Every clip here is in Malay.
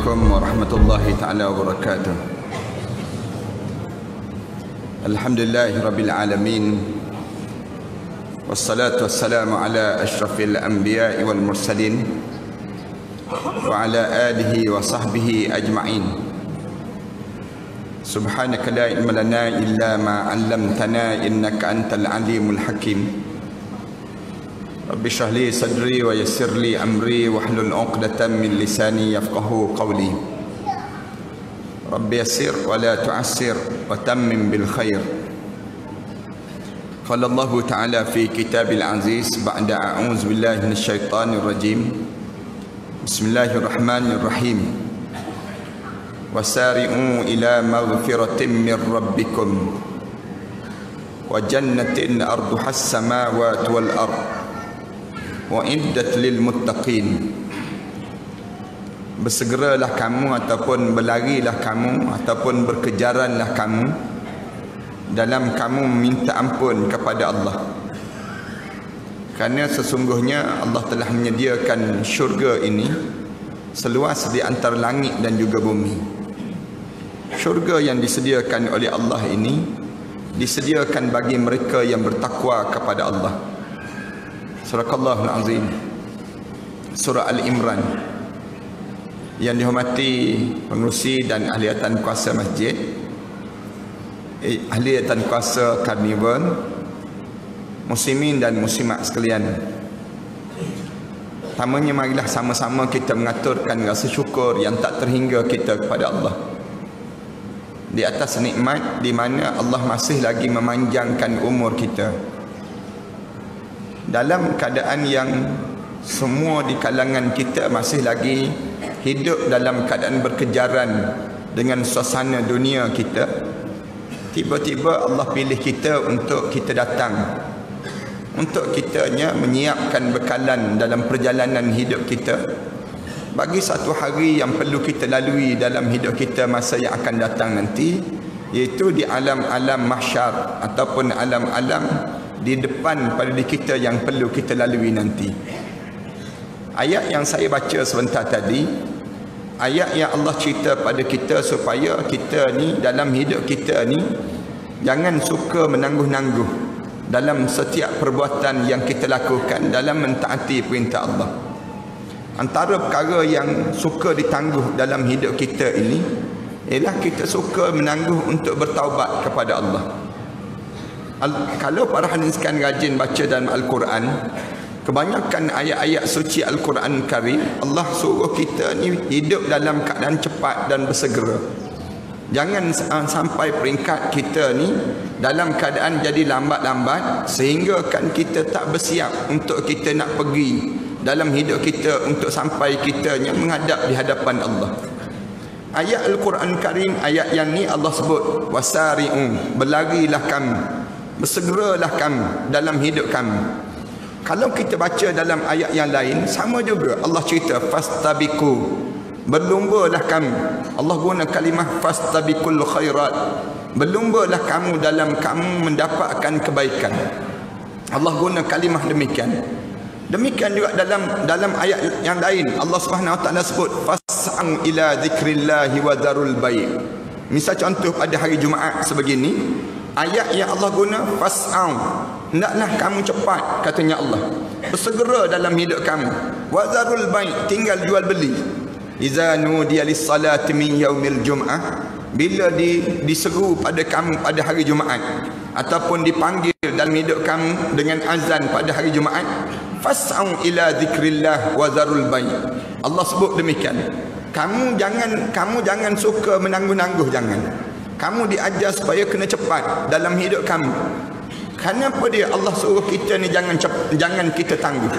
Assalamualaikum warahmatullahi ta'ala wabarakatuh. Alhamdulillahi rabbil alamin. Wassalatu wassalamu ala ashrafil anbiya'i wal mursalin wa ala alihi wa sahbihi ajma'in. Subhanaka la ilma lana illa ma 'allamtana innaka antal alimul hakim. Rabbi shrah li sadri wa yassir li amri wahlul 'uqdatam min lisani yafqahu qawli. Rabbi yassir wa la tu'assir wa tammim bil khair. Qala Allah Ta'ala fi kitabil aziz ba'da a'udzu billahi minasy syaithanir rajim. Bismillahirrahmanirrahim. Wasari'u ila maghfiratin min rabbikum wa jannatin arduha as-samawati wal ardh wa iddat lil muttaqin. Bersegeralah kamu ataupun berlarilah kamu ataupun berkejaranlah kamu dalam kamu minta ampun kepada Allah, kerana sesungguhnya Allah telah menyediakan syurga ini seluas di antara langit dan juga bumi. Syurga yang disediakan oleh Allah ini disediakan bagi mereka yang bertakwa kepada Allah. Surahallahul Azim, Surah Al-Imran. Yang dihormati pengurusi dan ahliatan kuasa masjid, ahliatan kuasa karnival, muslimin dan muslimat sekalian. Pertamanya, marilah sama-sama kita mengaturkan rasa syukur yang tak terhingga kita kepada Allah di atas nikmat di mana Allah masih lagi memanjangkan umur kita dalam keadaan yang semua di kalangan kita masih lagi hidup dalam keadaan berkejaran dengan suasana dunia kita. Tiba-tiba Allah pilih kita untuk kita datang, untuk kitanya menyiapkan bekalan dalam perjalanan hidup kita bagi satu hari yang perlu kita lalui dalam hidup kita masa yang akan datang nanti, iaitu di alam-alam mahsyar ataupun alam-alam di depan pada diri kita yang perlu kita lalui nanti. Ayat yang saya baca sebentar tadi, ayat yang Allah cerita pada kita supaya kita ni dalam hidup kita ni jangan suka menangguh-nangguh dalam setiap perbuatan yang kita lakukan dalam mentaati perintah Allah. Antara perkara yang suka ditangguh dalam hidup kita ini ialah kita suka menangguh untuk bertaubat kepada Allah. Kalau para hadirin sekalian rajin baca dalam Al-Quran, kebanyakan ayat-ayat suci Al-Quran Karim, Allah suruh kita ni hidup dalam keadaan cepat dan bersegera. Jangan sampai peringkat kita ni dalam keadaan jadi lambat-lambat sehingga kan kita tak bersiap untuk kita nak pergi dalam hidup kita untuk sampai kitanya menghadap di hadapan Allah. Ayat Al-Quran Karim, ayat yang ni Allah sebut wasari'u, berlarilah kamu, bersegeralah kamu dalam hidup kamu. Kalau kita baca dalam ayat yang lain sama juga, Allah cerita fastabiqu, berlumbalah kamu. Allah guna kalimah fastabiqul khairat, berlumbalah kamu dalam kamu mendapatkan kebaikan. Allah guna kalimah demikian. Demikian juga dalam ayat yang lain Allah Subhanahu wa taala sebut fas'au ila dzikrillahi wa dzarul bai'. Misal contoh pada hari Jumaat sebegini, ayat yang Allah guna fas'au, hendaklah kamu cepat, katanya Allah, bersegera dalam hidup kamu. Wa dzarul bai', tinggal jual beli. Iza nudiya lis-salati min yaumil jum'ah, bila diseru pada kamu pada hari Jumaat ataupun dipanggil dalam hidup kamu dengan azan pada hari Jumaat, fas'au ila dzikrillah wa dzarul bai'. Allah sebut demikian. Kamu jangan suka menangguh-nangguh, jangan. Kamu diajar supaya kena cepat dalam hidup kamu. Kenapa dia Allah suruh kita ni jangan kita tangguh?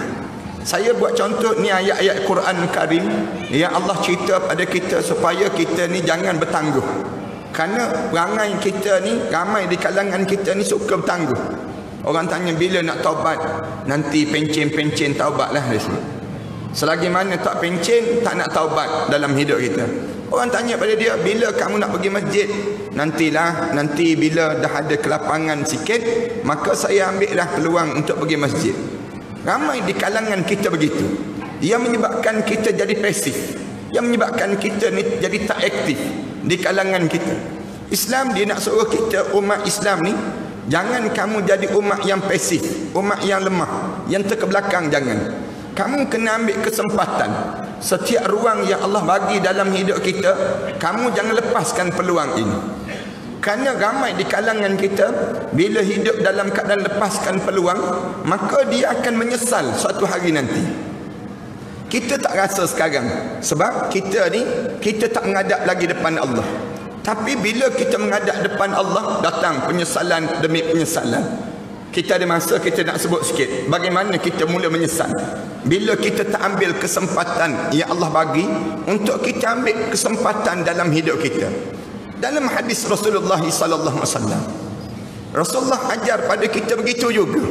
Saya buat contoh ni ayat-ayat Quran Karim yang Allah cerita pada kita supaya kita ni jangan bertangguh. Kerana perangai kita ni, ramai di kalangan kita ni suka bertangguh. Orang tanya bila nak taubat, nanti pencen-pencen taubatlah dia sebut. Selagi mana tak pencen, tak nak taubat dalam hidup kita. Orang tanya pada dia, bila kamu nak pergi masjid? Nanti bila dah ada kelapangan sikit, maka saya ambillah peluang untuk pergi masjid. Ramai di kalangan kita begitu. Ia menyebabkan kita jadi pasif. yang menyebabkan kita ni jadi tak aktif di kalangan kita. Islam dia nak suruh kita umat Islam ni, jangan kamu jadi umat yang pasif, umat yang lemah, yang terkebelakang. Jangan. Kamu kena ambil kesempatan. Setiap ruang yang Allah bagi dalam hidup kita, kamu jangan lepaskan peluang ini. Kerana ramai di kalangan kita, bila hidup dalam keadaan lepaskan peluang, maka dia akan menyesal suatu hari nanti. Kita tak rasa sekarang, sebab kita ni, kita tak menghadap lagi depan Allah. Tapi bila kita menghadap depan Allah, datang penyesalan demi penyesalan. Kita ada masa kita nak sebut sikit bagaimana kita mula menyesal bila kita tak ambil kesempatan yang Allah bagi untuk kita ambil kesempatan dalam hidup kita. Dalam hadis Rasulullah sallallahu alaihi wasallam, Rasulullah ajar pada kita begitu juga.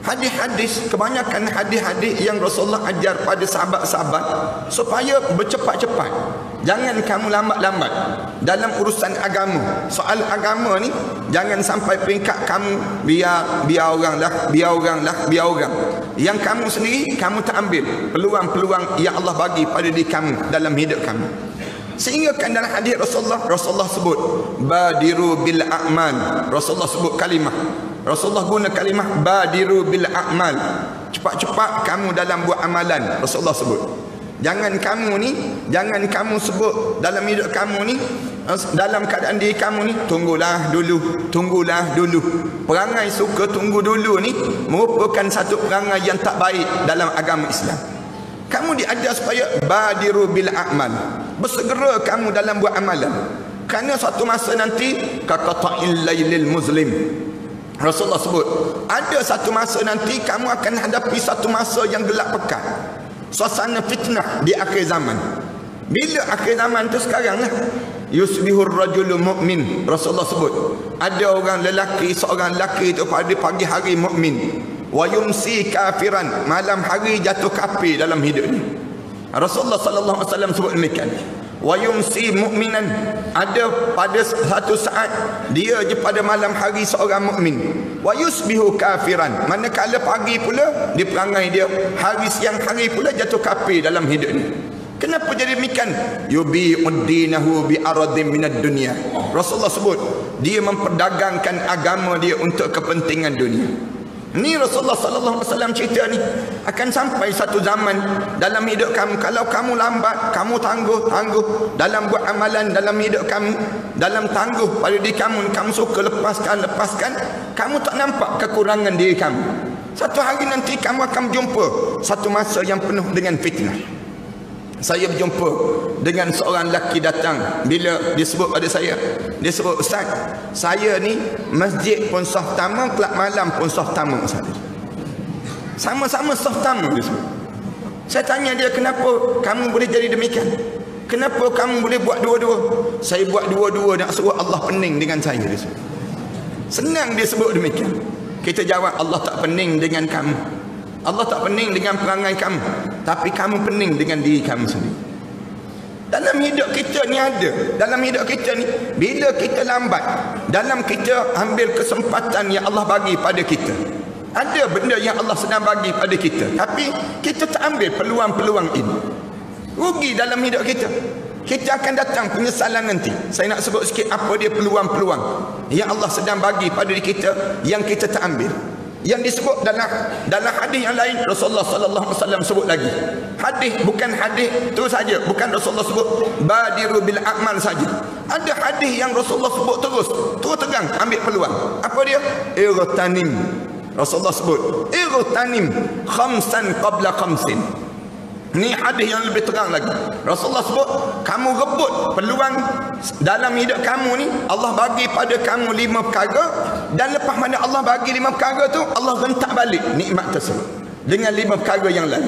Hadis-hadis, kebanyakan hadis-hadis yang Rasulullah ajar pada sahabat-sahabat supaya bercepat-cepat. Jangan kamu lambat-lambat dalam urusan agama. Soal agama ni jangan sampai peringkat kamu biar orang lah. Yang kamu sendiri kamu tak ambil peluang-peluang yang Allah bagi pada diri kamu dalam hidup kamu. Sehingga kan dalam hadis Rasulullah sebut badiru bil a'mal. Rasulullah sebut kalimah, Rasulullah guna kalimah badiru bil a'mal. Cepat-cepat kamu dalam buat amalan. Rasulullah sebut, jangan kamu sebut dalam hidup kamu ni, dalam keadaan diri kamu ni, tunggulah dulu. Perangai suka tunggu dulu ni merupakan satu perangai yang tak baik dalam agama Islam. Kamu diajar supaya badiru bil a'mal, bersegera kamu dalam buat amalan. Kerana suatu masa nanti kaqata'il lailil muslim, Rasulullah sebut ada satu masa nanti kamu akan hadapi satu masa yang gelap pekat, suasana fitnah di akhir zaman. Bila akhir zaman tu sekarang lah. Yusbihur rajulu mu'min, Rasulullah sebut ada seorang lelaki tu pada pagi hari mukmin, wa yumsi kafiran, malam hari jatuh kafir dalam hidup ni. Rasulullah sallallahu alaihi wasallam sebut demikian. Wa yumsi mu'minan, ada pada satu saat dia je pada malam hari seorang mukmin. Wa yusbihu kafiran, manakala pagi pula di perangai dia, siang hari pula jatuh kafir dalam hidup ni. Kenapa jadi demikian? Yubi'ud dinahu bi aradin minad dunya. Rasulullah sebut dia memperdagangkan agama dia untuk kepentingan dunia. Ini Rasulullah sallallahu alaihi wasallam cerita ni akan sampai satu zaman dalam hidup kamu, kalau kamu lambat, kamu tangguh dalam buat amalan dalam hidup kamu, dalam tangguh pada diri kamu suka lepaskan, kamu tak nampak kekurangan diri kamu. Satu hari nanti kamu akan berjumpa satu masa yang penuh dengan fitnah. Saya berjumpa dengan seorang lelaki datang, bila disebut pada saya, dia sebut, Ustaz, saya ni masjid pun saf tamu, kelab malam pun saf tamu, Ustaz. Sama-sama saf tamu, dia sebut. Saya tanya dia, kenapa kamu boleh jadi demikian? Kenapa kamu boleh buat dua-dua? Saya buat dua-dua nak suruh Allah pening dengan saya, dia sebut. Senang dia sebut demikian. Kita jawab, Allah tak pening dengan kamu, Allah tak pening dengan perangai kamu, tapi kamu pening dengan diri kamu sendiri. Dalam hidup kita ni ada, dalam hidup kita ni, bila kita lambat dalam kita ambil kesempatan yang Allah bagi pada kita, ada benda yang Allah sedang bagi pada kita, tapi kita tak ambil peluang-peluang ini, rugi dalam hidup kita. Kita akan datang penyesalan nanti. Saya nak sebut sikit apa dia peluang-peluang yang Allah sedang bagi pada diri kita yang kita tak ambil. Yang disebut dalam hadis yang lain, Rasulullah sallallahu alaihi wasallam sebut lagi. Hadis bukan hadis tu saja, bukan Rasulullah sebut badiru bil a'mal saja. Ada hadis yang Rasulullah sebut terus terang ambil peluang. Apa dia? Irtanim. Rasulullah sebut irtanim khamsan qabla khamsin. Ini hadis yang lebih terang lagi. Rasulullah sebut kamu rebut peluang dalam hidup kamu ni. Allah bagi pada kamu 5 perkara, dan lepas mana Allah bagi 5 perkara tu, Allah rentak balik nikmat tersebut dengan 5 perkara yang lain.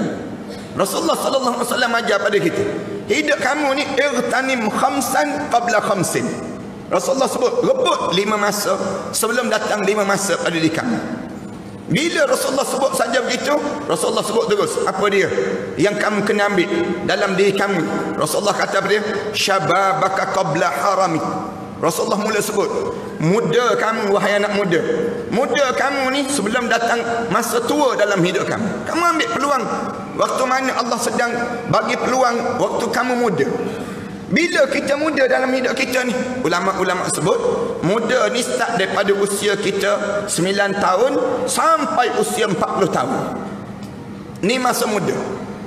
Rasulullah sallallahu alaihi wasallam ajar pada kita, hidup kamu ni irtanim khamsan qabla khamsin. Rasulullah sebut rebut 5 masa sebelum datang 5 masa pada diri kamu. Bila Rasulullah sebut saja begitu, Rasulullah sebut terus apa dia yang kamu kena ambil dalam diri kamu. Rasulullah kata apa dia? Syababaka qabla harami. Rasulullah mula sebut muda kamu, wahai anak muda, muda kamu ni sebelum datang masa tua dalam hidup kamu. Kamu ambil peluang Waktu mana Allah sedang bagi peluang waktu kamu muda. Bila kita muda dalam hidup kita ni, ulama-ulama sebut muda ni start daripada usia kita 9 tahun sampai usia 40 tahun. Ni masa muda.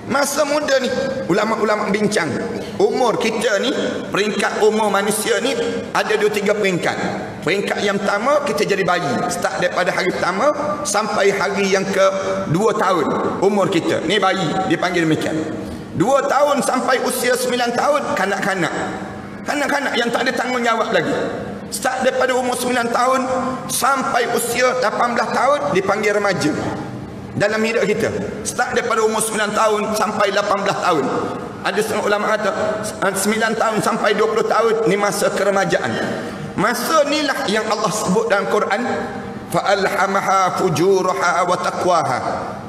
Masa muda ni ulama-ulama bincang umur kita ni, peringkat umur manusia ni ada 2-3 peringkat. Peringkat yang pertama kita jadi bayi, start daripada hari pertama sampai hari yang ke 2 tahun umur kita. Ni bayi dipanggil demikian. 2 tahun sampai usia 9 tahun kanak-kanak. Kanak-kanak yang tak ada tanggungjawab lagi. Start daripada umur 9 tahun sampai usia 18 tahun dipanggil remaja. Dalam hidup kita start daripada umur 9 tahun sampai 18 tahun. Ada setengah ulama kata 9 tahun sampai 20 tahun ni masa keremajaan. Masa inilah yang Allah sebut dalam Quran, fa'alhamaha fujuraha wa taqwaha.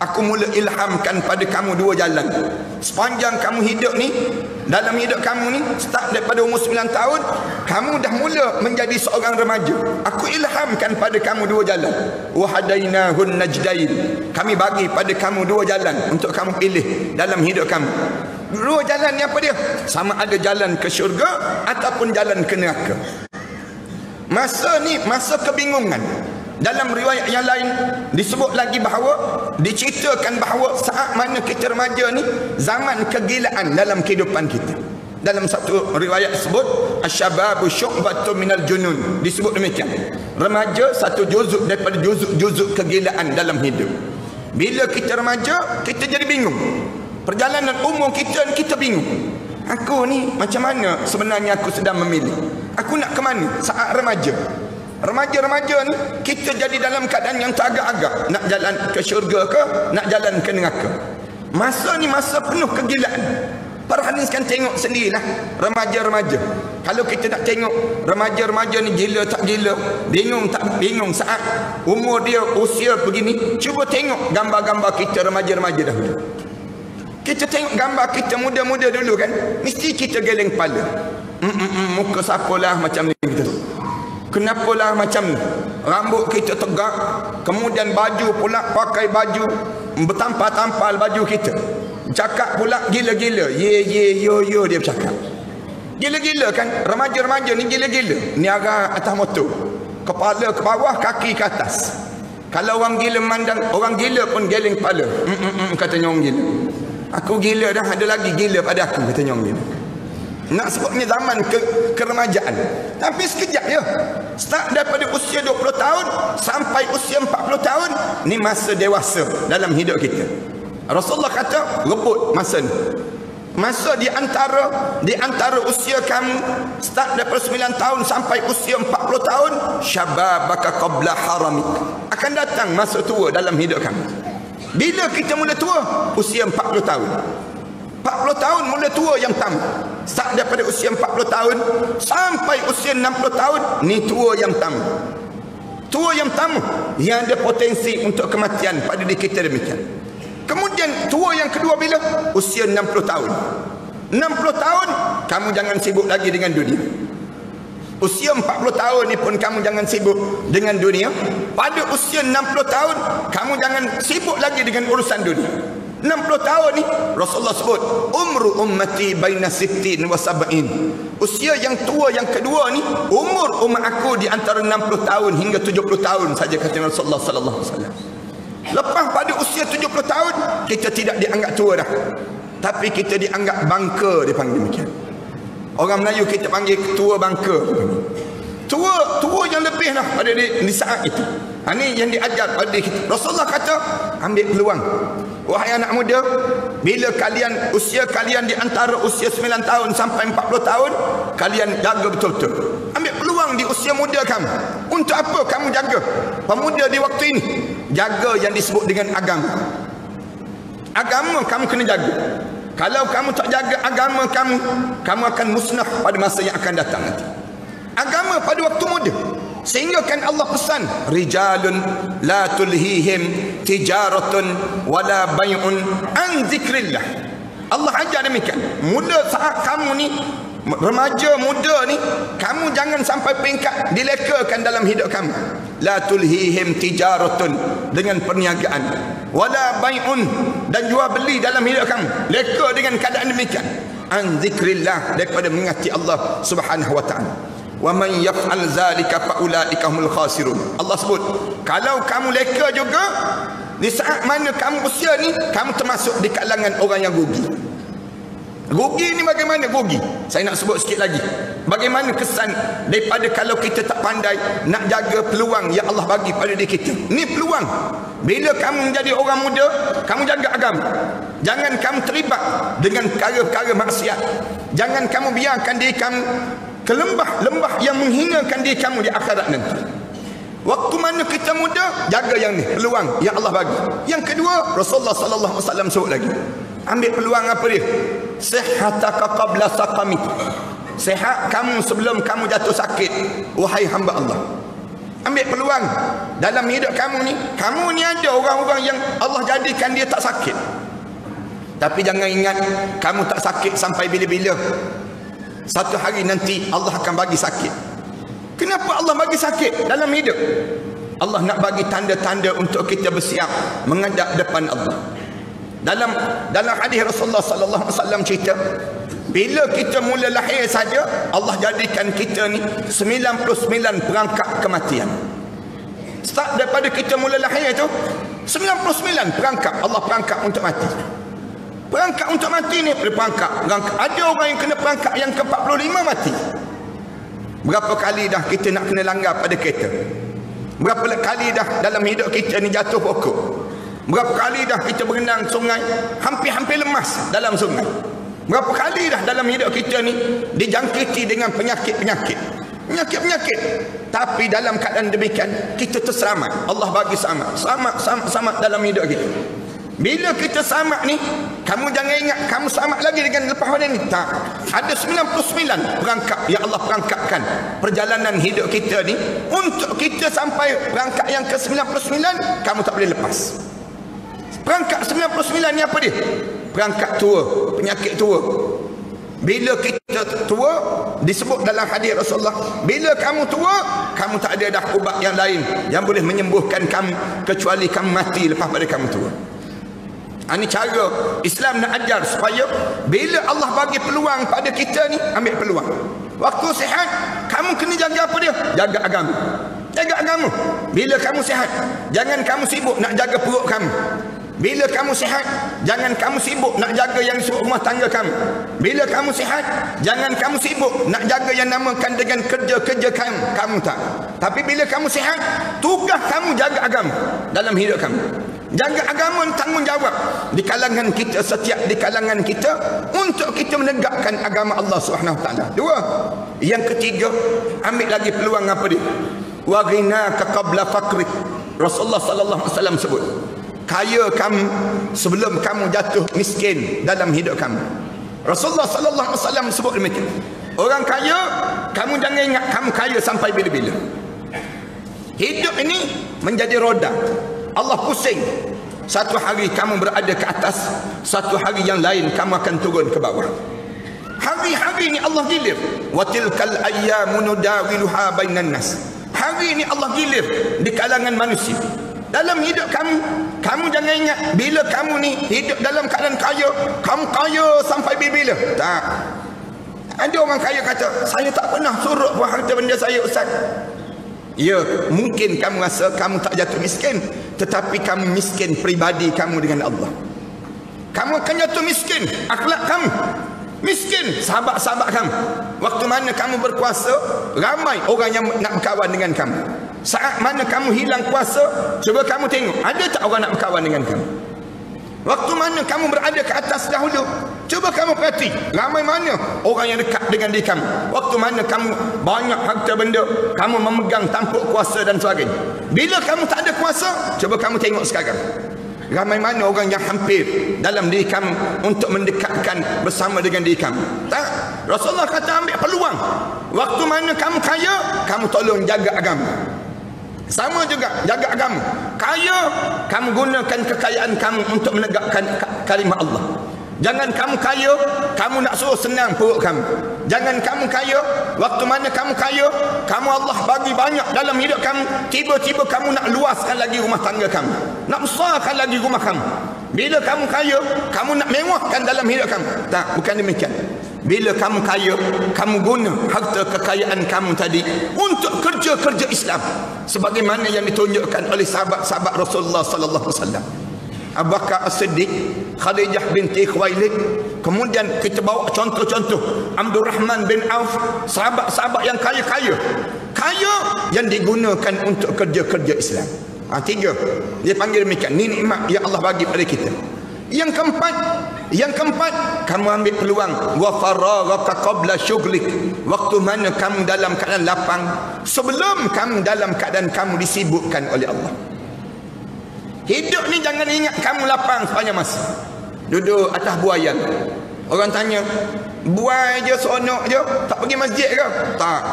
Aku mula ilhamkan pada kamu 2 jalan. Sepanjang kamu hidup ni, dalam hidup kamu ni, start daripada umur 9 tahun, kamu dah mula menjadi seorang remaja. Aku ilhamkan pada kamu 2 jalan. Wa hadainahun najdain. Kami bagi pada kamu 2 jalan untuk kamu pilih dalam hidup kamu. 2 jalan ni apa dia? Sama ada jalan ke syurga ataupun jalan ke neraka. Masa ni masa kebingungan. Dalam riwayat yang lain disebut lagi bahawa, diceritakan bahawa saat mana kita remaja ni zaman kegilaan dalam kehidupan kita. Dalam satu riwayat sebut asyababu syu'batun minal junun, disebut demikian. Remaja satu juzuk daripada juzuk-juzuk kegilaan dalam hidup. Bila kita remaja, kita jadi bingung. Perjalanan umur kita bingung. Aku ni macam mana sebenarnya aku sedang memilih? Aku nak ke mana saat remaja? Remaja-remaja ni kita jadi dalam keadaan yang teragak-agak, nak jalan ke syurga ke, nak jalan ke neraka. Masa ni masa penuh kegilaan. Para hadis kan tengok sendirilah remaja-remaja. Kalau kita nak tengok remaja-remaja ni gila tak gila, bingung tak bingung saat umur dia usia begini, cuba tengok gambar-gambar kita remaja-remaja dahulu. Kita tengok gambar kita muda-muda dulu kan, mesti kita geleng kepala. Muka siapalah macam ni kita. Kenapalah macam ni? Rambut kita tegak, kemudian baju pula pakai baju bertampal-tampal baju kita. Cakap pula gila-gila. Yo dia bercakap. Gila-gila kan? Remaja-remaja ni gila-gila. Ni arah atas motor. Kepala ke bawah, kaki ke atas. Kalau orang gila memandang, orang gila pun geleng kepala. Katanya orang gila. Aku gila dah, ada lagi gila pada aku, katanya orang gila. Nak sebutnya zaman keremajaan. Tapi sekejap je. Start daripada usia 20 tahun sampai usia 40 tahun, ni masa dewasa dalam hidup kita. Rasulullah kata rebut masa ni. Masa di antara usia kamu start daripada 9 tahun sampai usia 40 tahun, syababaka qabla haramik. Akan datang masa tua dalam hidup kamu. Bila kita mula tua? Usia 40 tahun. 40 tahun mula tua yang pertama. Start daripada usia 40 tahun sampai usia 60 tahun, ni tua yang pertama. Tua yang pertama yang ada potensi untuk kematian pada diri kita demikian. Kemudian tua yang kedua bila? Usia 60 tahun. 60 tahun kamu jangan sibuk lagi dengan dunia. Usia 40 tahun ni pun kamu jangan sibuk dengan dunia. Pada usia 60 tahun kamu jangan sibuk lagi dengan urusan dunia. 60 tahun ni Rasulullah sebut umru ummati baina 60 wa 70. Usia yang tua yang kedua ni, umur umat aku di antara 60 tahun hingga 70 tahun saja, kata Rasulullah sallallahu alaihi wasallam. Lepas pada usia 70 tahun kita tidak dianggap tua dah, tapi kita dianggap bangka, dipanggil demikian. Orang Melayu kita panggil tua bangka. Tua yang lebih lah pada di saat itu. Ini yang diajar pada kita. Rasulullah kata ambil peluang. Wahai anak muda, bila kalian usia kalian di antara usia 9 tahun sampai 40 tahun, kalian jaga betul-betul. Ambil peluang di usia muda kamu. Untuk apa kamu jaga pemuda di waktu ini? Jaga yang disebut dengan agama. Agama kamu kena jaga. Kalau kamu tak jaga agama kamu, kamu akan musnah pada masa yang akan datang nanti. Agama pada waktu muda. Sehingga kan Allah pesan, rijalun la tulhihim tijaratun wala bay'un an zikrillah. Allah ajar demikian. Muda saat kamu ni, remaja muda ni, kamu jangan sampai peringkat dilekakan dalam hidup kamu. La tulhihim tijaratun, dengan perniagaan, wala bay'un, dan jual beli dalam hidup kamu. Leka dengan keadaan demikian. An zikrillah, daripada mengingati Allah Subhanahu wa taala. Wa man yaf'al zalika fa ulaika humul khasirun. Allah sebut, kalau kamu leka juga, di saat mana kamu usia ni, kamu termasuk di kalangan orang yang rugi. Rugi ni bagaimana rugi? Saya nak sebut sikit lagi. Bagaimana kesan daripada kalau kita tak pandai nak jaga peluang yang Allah bagi pada diri kita. Ni peluang. Bila kamu menjadi orang muda, kamu jaga agama. Jangan kamu terlibat dengan perkara-perkara maksiat. Jangan kamu biarkan diri kamu ke lembah-lembah yang menghinakan diri kamu di akhirat nanti. Waktu mana kita muda, jaga yang ni, peluang yang Allah bagi. Yang kedua, Rasulullah sallallahu alaihi wasallam sebut lagi. Ambil peluang apa dia? Sihhataka qabla saqamik. Sihat kamu sebelum kamu jatuh sakit, wahai hamba Allah. Ambil peluang dalam hidup kamu ni. Kamu ni ada orang-orang yang Allah jadikan dia tak sakit. Tapi jangan ingat kamu tak sakit sampai bila-bila. Satu hari nanti Allah akan bagi sakit. Kenapa Allah bagi sakit dalam hidup? Allah nak bagi tanda-tanda untuk kita bersiap menghadap depan Allah. Dalam hadis Rasulullah sallallahu alaihi wasallam cerita, bila kita mula lahir saja, Allah jadikan kita ni 99 perangkap kematian. Start daripada kita mula lahir tu, 99 perangkap Allah perangkap untuk mati. Perangkap untuk mati ni perangkap. Ada orang yang kena perangkap yang ke-45 mati. Berapa kali dah kita nak kena langgar pada kereta? Berapa kali dah dalam hidup kita ni jatuh pokok? Berapa kali dah kita berenang sungai, hampir-hampir lemas dalam sungai? Berapa kali dah dalam hidup kita ni dijangkiti dengan penyakit-penyakit? Tapi dalam keadaan demikian, kita terselamat. Allah bagi selamat dalam hidup kita. Bila kita selamat ni, kamu jangan ingat kamu selamat lagi dengan lepas pada ni. Tak. Ada 99 perangkap yang Allah perangkapkan perjalanan hidup kita ni. Untuk kita sampai perangkap yang ke-99, kamu tak boleh lepas. Perangkap 99 ni apa dia? Perangkap tua, penyakit tua. Bila kita tua, disebut dalam hadis Rasulullah, bila kamu tua, kamu tak ada dah ubat yang lain yang boleh menyembuhkan kamu kecuali kamu mati lepas pada kamu tua. Ini cara Islam nak ajar supaya bila Allah bagi peluang pada kita ni, ambil peluang. Waktu sihat, kamu kena jaga apa dia? Jaga agama. Jaga agama. Bila kamu sihat, jangan kamu sibuk nak jaga perut kamu. Bila kamu sihat, jangan kamu sibuk nak jaga yang disebut rumah tangga kamu. Bila kamu sihat, jangan kamu sibuk nak jaga yang namakan dengan kerja-kerja kamu tak. Tapi bila kamu sihat, tugas kamu jaga agama dalam hidup kamu. Jaga agama tanggungjawab di kalangan kita, setiap di kalangan kita, untuk kita menegakkan agama Allah Subhanahu taala. Dua. Yang ketiga, ambil lagi peluang apa dia? Wa ghinaka qabla faqrik. Rasulullah sallallahu alaihi wasallam sebut, kaya kamu sebelum kamu jatuh miskin dalam hidup kamu. Rasulullah sallallahu alaihi wasallam sebut demikian. Orang kaya, kamu jangan ingat kamu kaya sampai bila-bila. Hidup ini menjadi roda. Allah pusing. Satu hari kamu berada ke atas, satu hari yang lain kamu akan turun ke bawah. Hari-hari ini Allah gilir. Wa tilkal ayyamu nudawiluha bainan nas. Hari ini Allah gilir di kalangan manusia. Dalam hidup kamu, kamu jangan ingat bila kamu ni hidup dalam keadaan kaya, kamu kaya sampai bila-bila. Tak. Ada orang kaya kata, saya tak pernah surut buat harta benda saya, Ustaz. Ya, mungkin kamu rasa kamu tak jatuh miskin, tetapi kamu miskin peribadi kamu dengan Allah. Kamu akan jatuh miskin akhlak kamu, miskin sahabat-sahabat kamu. Waktu mana kamu berkuasa, ramai orang yang nak berkawan dengan kamu. Saat mana kamu hilang kuasa, cuba kamu tengok, ada tak orang nak berkawan dengan kamu? Waktu mana kamu berada ke atas dahulu, cuba kamu perhati, ramai mana orang yang dekat dengan diri kamu. Waktu mana kamu banyak harta benda, kamu memegang tampuk kuasa dan sebagainya. Bila kamu tak ada kuasa, cuba kamu tengok sekarang, ramai mana orang yang hampir dalam diri kamu untuk mendekatkan bersama dengan diri kamu. Tak. Rasulullah kata ambil peluang. Waktu mana kamu kaya, kamu tolong jaga agama. Sama juga jaga agama. Kaya, kamu gunakan kekayaan kamu untuk menegakkan kalimah Allah. Jangan kamu kaya, kamu nak suruh senang perut kamu. Jangan kamu kaya, waktu mana kamu kaya, kamu Allah bagi banyak dalam hidup kamu, tiba-tiba kamu nak luaskan lagi rumah tangga kamu, nak besarkan lagi rumah kamu. Bila kamu kaya, kamu nak mewahkan dalam hidup kamu. Tak, bukan demikian. Bila kamu kaya, kamu guna harta kekayaan kamu tadi untuk kerja-kerja Islam sebagaimana yang ditunjukkan oleh sahabat-sahabat Rasulullah sallallahu alaihi wasallam. Abu Bakar As-Siddiq, Khadijah binti Khuwailid, kemudian kita bawa contoh-contoh Abdul Rahman bin Auf, sahabat-sahabat yang kaya yang digunakan untuk kerja-kerja Islam. Tiga. Dia panggil demikian. Ini nikmat yang Allah bagi pada kita. Yang keempat, kamu ambil peluang wa faragaka qabla syughlik. Waktu mana kamu dalam keadaan lapang sebelum kamu dalam keadaan kamu disibukkan oleh Allah. Hidup ni jangan ingat kamu lapang sepanjang masa. Duduk atas buayan. Orang tanya, buai je seronok je, tak pergi masjid ke? Tak.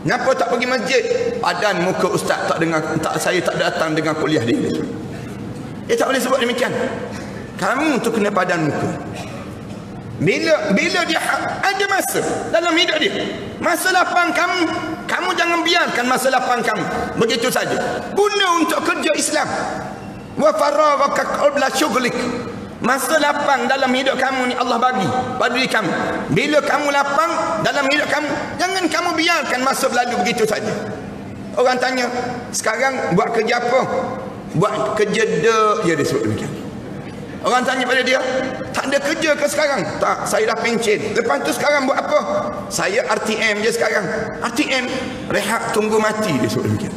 Kenapa tak pergi masjid? Padan muka ustaz tak dengar, saya tak datang dengan kuliah dia. Dia tak boleh sebut demikian. Kamu tu kena padan muka. Bila dia ada masa dalam hidup dia, masa lapang kamu jangan biarkan masa lapang kamu begitu saja. Guna untuk kerja Islam. Wa faragaka qabla syughlik. Masa lapang dalam hidup kamu ni Allah bagi pada diri kamu. Bila kamu lapang dalam hidup kamu, jangan kamu biarkan masa berlalu begitu saja. Orang tanya, sekarang buat kerja apa? Buat kerja dia disebut demikian. Orang tanya pada dia, tak ada kerja ke sekarang? Tak, saya dah pencen. Lepas tu sekarang buat apa? Saya RTM je sekarang. RTM, rehat tunggu mati, dia sebut demikian.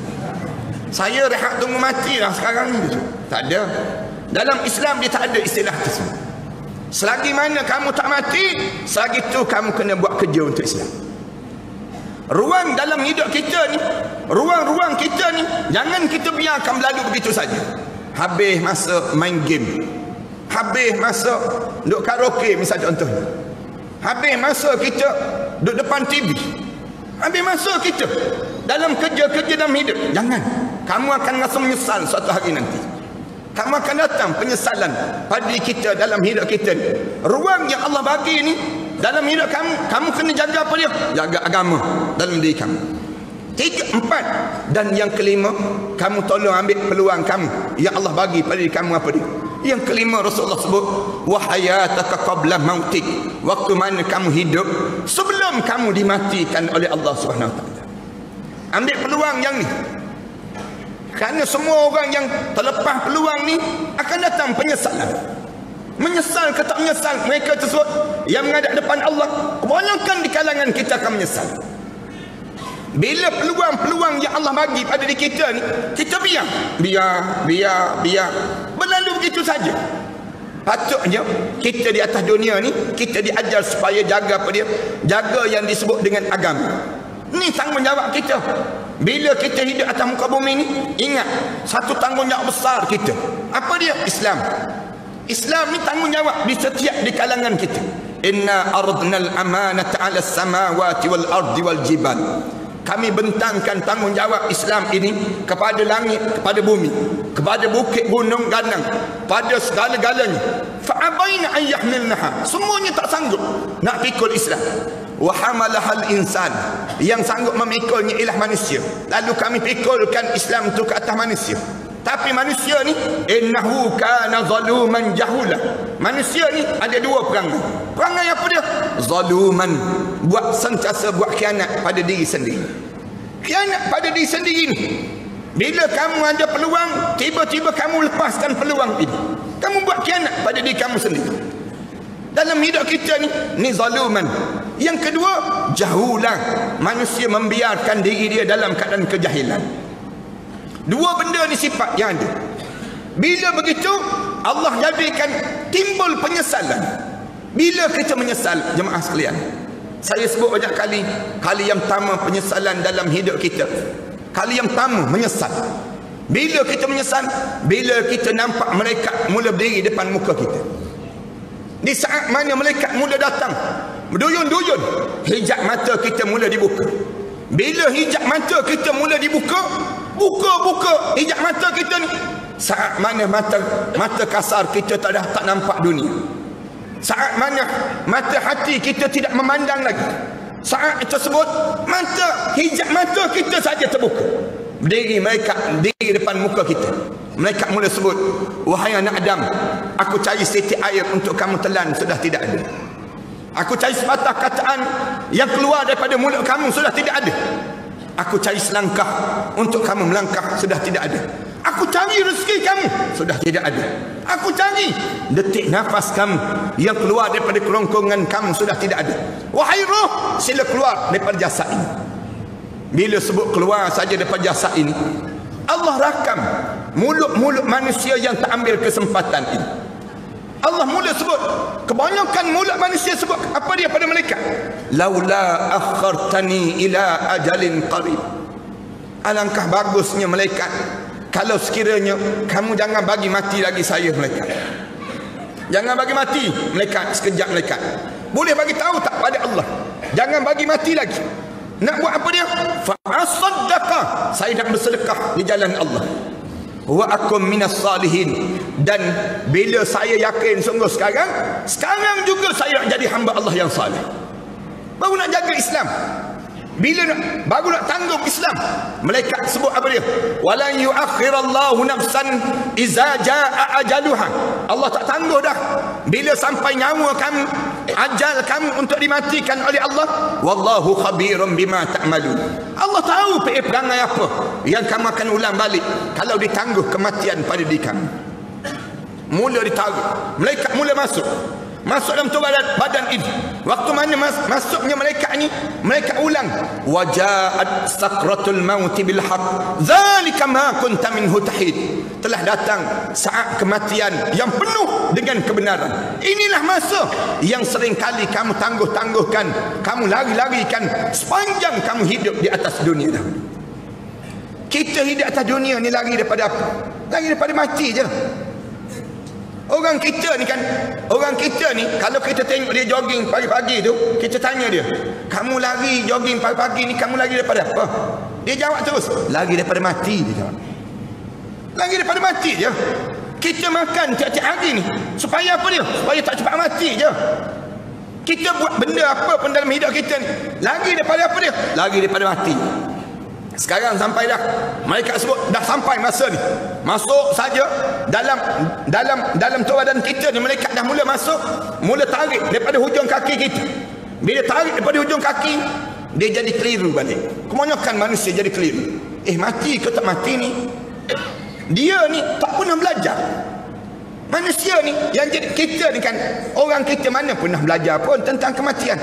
Saya rehat tunggu mati lah sekarang ni. Tak ada. Dalam Islam dia tak ada istilah tersebut. Selagi mana kamu tak mati, selagi tu kamu kena buat kerja untuk Islam. Ruang dalam hidup kita ni, ruang-ruang kita ni, jangan kita biarkan berlalu begitu saja. Habis masa main game, habis masa duduk karaoke misalnya contohnya, habis masa kita duduk depan TV, habis masa kita dalam kerja-kerja dalam hidup. Jangan. Kamu akan rasa menyesal suatu hari nanti. Kamu akan datang penyesalan pada diri kita dalam hidup kita ni. Ruang yang Allah bagi ni dalam hidup kamu kena jaga apa dia? Jaga agama dalam diri kamu. 3, 4. Dan yang kelima, kamu tolong ambil peluang kamu yang Allah bagi pada diri kamu apa dia? Yang kelima Rasulullah sebut, wa hayataka qabla mautik. Waktu mana kamu hidup sebelum kamu dimatikan oleh Allah Subhanahu wa taala. Ambil peluang yang ni. Kerana semua orang yang terlepas peluang ni akan datang penyesalan. Menyesal ke tak menyesal, mereka tersebut yang menghadap depan Allah, kebanyakan di kalangan kita akan menyesal. Bila peluang-peluang yang Allah bagi pada diri kita ni, kita biar berlalu begitu saja. Patutnya kita di atas dunia ni, kita diajar supaya jaga apa dia? Jaga yang disebut dengan agama. Ini tanggungjawab kita. Bila kita hidup atas muka bumi ni, ingat satu tanggungjawab besar kita. Apa dia? Islam. Islam ni tanggungjawab di setiap di kalangan kita. Inna aradnal amanata 'ala as-samawati wal ardi wal jibal. Kami bentangkan tanggungjawab Islam ini kepada langit, kepada bumi, kepada bukit, gunung, ganang, pada segala-galanya. Fa'abaina an yahmilnaha. Semuanya tak sanggup nak pikul Islam. Wa hamalahal insan. Yang sanggup memikulnya ialah manusia. Lalu kami pikulkan Islam itu ke atas manusia. Tapi manusia ni innahu kana zaluman jahula. Manusia ni ada dua perangai. Perangai apa dia? Zaluman, buat sentiasa buat khianat pada diri sendiri. Khianat pada diri sendiri ni. Bila kamu ada peluang, tiba-tiba kamu lepaskan peluang ini. Kamu buat khianat pada diri kamu sendiri. Dalam hidup kita ni zaluman. Yang kedua, jahulan. Manusia membiarkan diri dia dalam keadaan kejahilan. Dua benda ni sifat yang ada. Bila begitu, Allah jadikan timbul penyesalan. Bila kita menyesal, jemaah sekalian, saya sebut banyak kali yang pertama penyesalan dalam hidup kita. Kali yang pertama menyesal. Bila kita menyesal, bila kita nampak mereka mula berdiri depan muka kita. Di saat mana malaikat mula datang berduyun-duyun, hijab mata kita mula dibuka. Bila hijab mata kita mula dibuka, buka hijab mata kita ni, saat mana mata kasar kita tak nampak dunia. Saat mana mata hati kita tidak memandang lagi. Saat tersebut hijab mata kita saja terbuka. Berdiri mereka di depan muka kita. Malaikat mula sebut, wahai anak Adam, aku cari setitik air untuk kamu telan, sudah tidak ada. Aku cari sepatah kataan yang keluar daripada mulut kamu, sudah tidak ada. Aku cari selangkah untuk kamu melangkah, sudah tidak ada. Aku cari rezeki kamu, sudah tidak ada. Aku cari detik nafas kamu yang keluar daripada kerongkongan kamu, sudah tidak ada. Wahai roh, sila keluar daripada jasad ini. Bila sebut keluar saja daripada jasad ini, Allah rakam mulut-mulut manusia yang tak ambil kesempatan ini. Allah mula sebut, kebanyakan mulut manusia sebut apa dia pada malaikat? Laula akhartani ila ajalin qarib. Alangkah bagusnya malaikat kalau sekiranya kamu jangan bagi mati lagi saya malaikat. Jangan bagi mati malaikat sekejap malaikat. Boleh bagi tahu tak pada Allah? Jangan bagi mati lagi. Nak buat apa dia? Fa asaddaqa, saya nak bersedekah di jalan Allah. Wa akum minas salihin, dan bila saya yakin sungguh sekarang juga saya nak jadi hamba Allah yang salih. Baru nak jaga Islam. Bila baru nak tanggung Islam, malaikat sebut apa dia? Walan yuakhirallahu nafsan iza jaa ajaluha. Allah tak tangguh dah. Bila sampai nyawa kamu, ajal kamu untuk dimatikan oleh Allah, wallahu khabirum bima ta'malun. Allah tahu perangai apa yang kamu akan ulang balik kalau ditangguh kematian pada diri kamu. Mula ditaruh, malaikat mula masuk dalam tubuh badan ini. Waktu mana masuknya malaikat ni, malaikat ulang, wajaat sakratul maut bil haqq zalika ma kunta minhu tahid. Telah datang saat kematian yang penuh dengan kebenaran. Inilah masa yang sering kali kamu tangguh-tangguhkan, kamu lari-larikan sepanjang kamu hidup di atas dunia dah. Kita hidup atas dunia ni lari daripada apa? Lari daripada mati je. Orang kita ni kalau kita tengok dia jogging pagi-pagi tu, kita tanya dia, kamu lari jogging pagi-pagi ni, kamu lari daripada apa? Dia jawab terus, lari daripada mati. Dia jawab, lari daripada mati je. Kita makan tiap-tiap hari ni supaya apa dia? Supaya tak cepat mati je. Kita buat benda apa pun dalam hidup kita ni, lari daripada apa dia? Lari daripada mati. Sekarang sampai dah, malaikat sebut dah sampai masa ni. Masuk saja dalam tubuh badan kita ni, malaikat dah mula masuk, mula tarik daripada hujung kaki kita. Bila tarik daripada hujung kaki, dia jadi keliru balik. Kebanyakan manusia jadi keliru. Mati ke tak mati ni? Dia ni tak pernah belajar. Manusia ni yang jadi, kita ni kan, orang kita mana pernah belajar pun tentang kematian.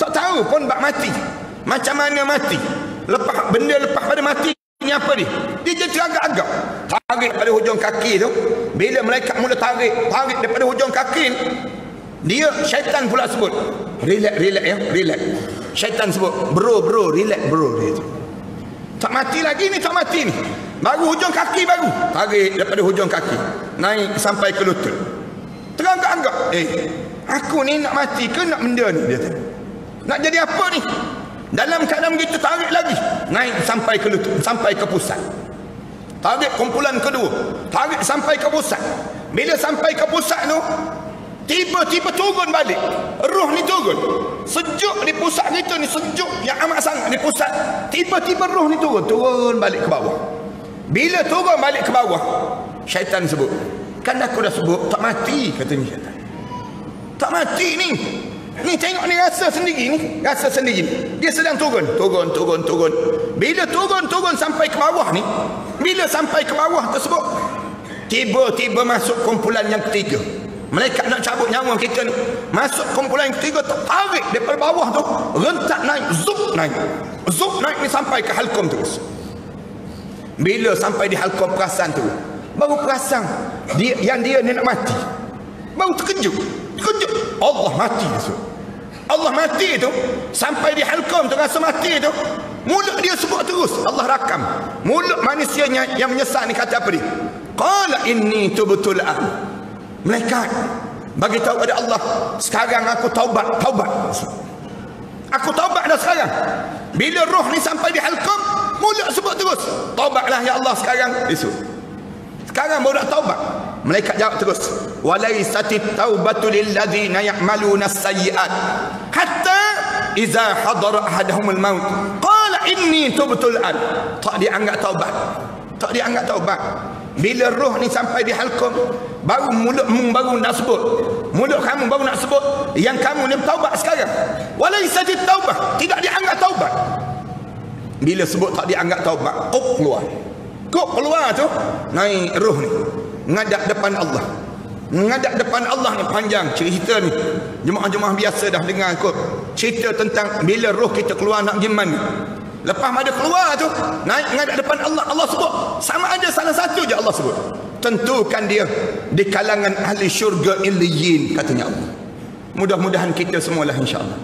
Tak tahu pun bab mati. Macam mana mati? Benda lepas pada mati ni apa dia? Dia jadi agak-agak. Tarik pada hujung kaki tu. Bila malaikat mula tarik daripada hujung kaki ni, dia, syaitan pula sebut, relax ya, relax. Syaitan sebut, bro, relax bro. Tak mati lagi ni, tak mati ni. Baru hujung kaki baru. Tarik daripada hujung kaki, naik sampai ke lutut. Terangkat-angkat. Aku ni nak mati ke nak benda ni? Dia tanya. Nak jadi apa ni? Dalam keadaan kita tarik lagi, naik sampai ke lutut, sampai ke pusat. Tarik kumpulan kedua, tarik sampai ke pusat. Bila sampai ke pusat tu, tiba-tiba turun balik. Roh ni turun. Sejuk di pusat kita ni, sejuk yang amat sangat di pusat. Tiba-tiba roh ni turun balik ke bawah. Bila turun balik ke bawah, syaitan sebut, kan aku dah sebut tak mati, katanya syaitan. Tak mati ni. Ni tengok ni, rasa sendiri. Dia sedang turun. Bila turun sampai ke bawah ni, bila sampai ke bawah tersebut, tiba-tiba masuk kumpulan yang ketiga. Malaikat nak cabut nyawa kita ni. Masuk kumpulan yang ketiga, tarik daripada bawah tu, rentak naik, zup naik ni sampai ke halkum terus. Bila sampai di halkum perasan tu, baru perasan dia ni nak mati. Baru terkejut. Allah mati tu. Allah mati tu, sampai di halqum tu rasa mati tu, mulut dia sebut terus, Allah rakam. Mulut manusianya yang menyesal ni kata apa dia? Qala inni tubtul an. Malaikat bagi tahu pada Allah, sekarang aku taubat. Aku taubat dah sekarang. Bila roh ni sampai di halqum, mulut sebut terus, taubatlah ya Allah sekarang. Sekarang baru nak taubat. Malaikat jawab terus, walaisatit taubatu lilladzina ya'maluna as-sayyi'at hatta idza hadara ahaduhumul maut qala inni tubtul an. Tak dianggap taubat. Bila roh ni sampai di halqum, baru mulutmu baru nak sebut. Mulut kamu baru nak sebut yang kamu ni taubat sekarang. Walaisa taubah, tidak dianggap taubat. Bila sebut tak dianggap taubat, kok keluar. Kok keluar tu, naik roh ni ngadap depan Allah. Ngadap depan Allah ni panjang cerita ni. Jemaah-jemaah biasa dah dengar kot cerita tentang bila roh kita keluar nak pergi mana. Lepas pada keluar tu, naik ngadap depan Allah. Allah sebut, sama ada salah satu je Allah sebut, tentukan dia di kalangan ahli syurga illiyin, katanya Allah. Mudah-mudahan kita semualah insya-Allah.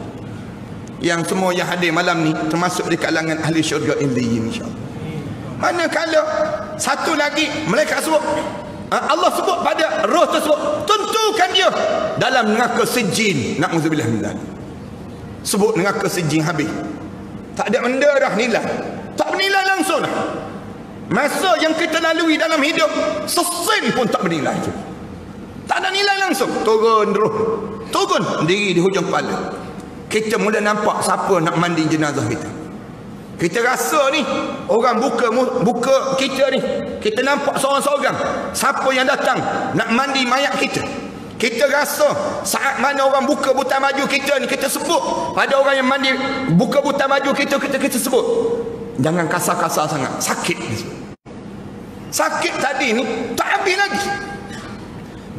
Yang semua yang hadir malam ni termasuk di kalangan ahli syurga illiyin insya-Allah. Manakala satu lagi malaikat sebut, Allah sebut pada roh tersebut, tentukan dia dalam neraka sijin. Na'udzubillah min dzalik. Sebut neraka sijin habis. Tak ada benda dah nilai. Tak bernilai langsung dah. Masa yang kita lalui dalam hidup, sesen pun tak bernilai. Tak ada nilai langsung. Turun roh, turun diri di hujung kepala. Kita mula nampak siapa nak mandi jenazah kita. Kita rasa ni orang buka kita ni, kita nampak seorang-seorang siapa yang datang nak mandi mayat kita. Kita rasa saat mana orang buka buta baju kita ni, kita sebut pada orang yang mandi buka buta baju kita, kita sebut. Jangan kasar-kasar sangat, sakit. Sakit tadi ni tak habis lagi.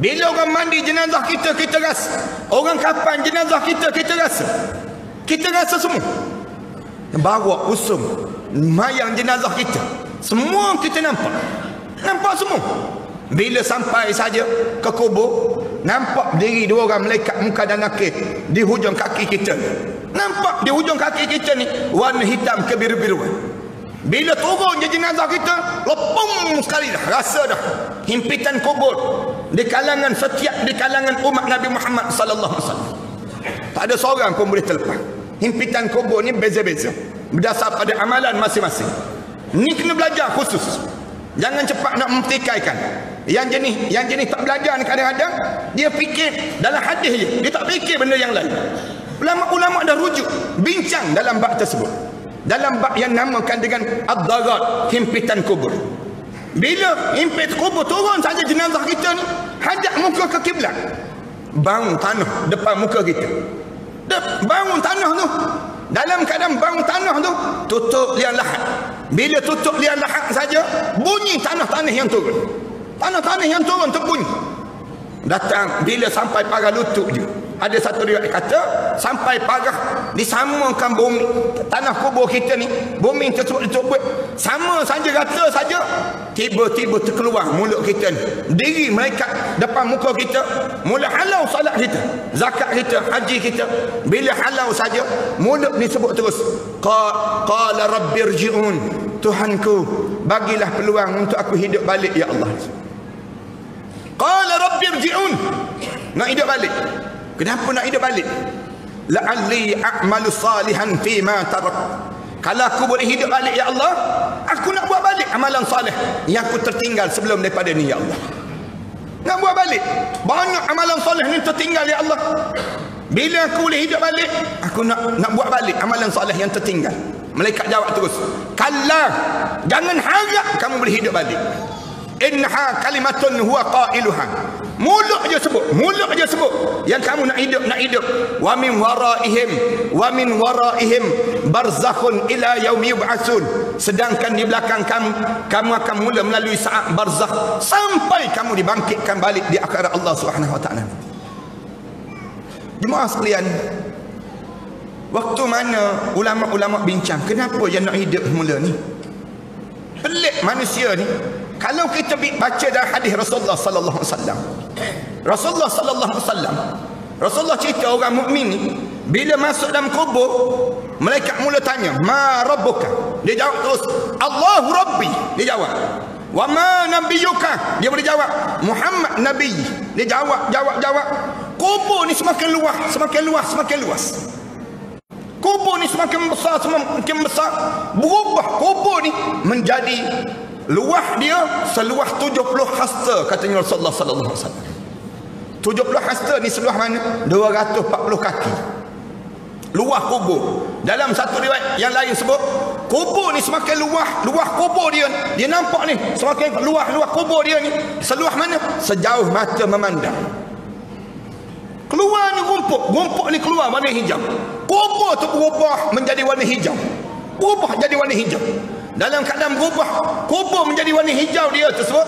Bila orang mandi jenazah kita, kita rasa. Orang kapan jenazah kita, kita rasa. Kita rasa semua. Bawa usung mayang jenazah kita, semua kita nampak. Nampak semua. Bila sampai saja ke kubur, nampak diri dua orang malaikat muka dan nakir di hujung kaki kita. Nampak di hujung kaki kita ni warna hitam kebiru-biruan. Bila turun je jenazah kita, lepung sekali dah, rasa dah himpitan kubur di kalangan di kalangan umat Nabi Muhammad sallallahu alaihi wasallam. Tak ada seorang pun boleh terlepas. Himpitan kubur ni beza-beza berdasar pada amalan masing-masing. Ni kena belajar khusus. Jangan cepat nak mempertikaikan. Yang jenis tak belajar ni kadang-kadang dia fikir dalam hadis je, dia tak fikir benda yang lain. Ulama-ulama dah rujuk bincang dalam bab tersebut, dalam bab yang namakan dengan ad-darat, himpitan kubur. Bila himpit kubur turun saja jenazah kita ni, hadap muka ke kiblat, bangun tanah depan muka kita. Bangun tanah tu, dalam keadaan bangun tanah tu, tutup liang lahat. Bila tutup liang lahat saja, bunyi tanah-tanah yang turun. Tanah-tanah yang turun terbunyi. Datang bila sampai parah lutut je. Ada satu riwayat kata sampai parah disamakan bumi, tanah kubur kita ni, bumi tersebut ditutup sama saja, rata saja. Tiba-tiba terkeluar mulut kita ni, diri malaikat depan muka kita, mula halau salat kita, zakat kita, haji kita. Bila halau saja, mulut ni sebut terus, qala rabbirji'un, Tuhanku bagilah peluang untuk aku hidup balik ya Allah. Qala rabbirji'un, nak hidup balik. Kenapa nak hidup balik? La'alli a'malu salihan fima tarak. Kalau aku boleh hidup balik ya Allah, aku nak buat balik amalan salih yang aku tertinggal sebelum daripada ni ya Allah. Nak buat balik. Banyak amalan salih ni tertinggal ya Allah. Bila aku boleh hidup balik, aku nak buat balik amalan salih yang tertinggal. Malaikat jawab terus, kalla, jangan harap kamu boleh hidup balik. Innaha kalimatun huwa qailuha. Mulut aja sebut yang kamu nak hidup. Wa min waraihim barzakhun ila yaumi yub'atsun. Sedangkan di belakang kamu akan mula melalui saat barzakh sampai kamu dibangkitkan balik di akhirat Allah Subhanahu wa taala. Jemaah sekalian, waktu mana ulama-ulama bincang kenapa yang nak hidup semula ni? Pelik manusia ni. Kalau kita baca dalam hadis Rasulullah sallallahu alaihi wasallam, Rasulullah sallallahu alaihi wasallam, Rasulullah cerita orang mukmin ni bila masuk dalam kubur, malaikat mula tanya, "Ma rabbuka?" Dia jawab terus, "Allahu rabbi." Dia jawab. "Wa ma nabiyyuka?" Dia boleh jawab, "Muhammad nabi." Dia jawab. Kubur ni semakin luas. Kubur ni semakin besar. Berubah kubur ni menjadi luah dia seluas 70 hasta, katanya Rasulullah sallallahu alaihi wasallam. 70 hasta ni seluas mana? 240 kaki. Luah kubur. Dalam satu riwayat yang lain sebut kubur ni semakin luah kubur dia nampak ni semakin luah kubur dia ni seluah mana? Sejauh mata memandang. Keluar ni rumput ni keluar warna hijau, kubur tu berubah menjadi warna hijau, berubah jadi warna hijau. Dalam keadaan berubah kubur menjadi warna hijau dia tersebut,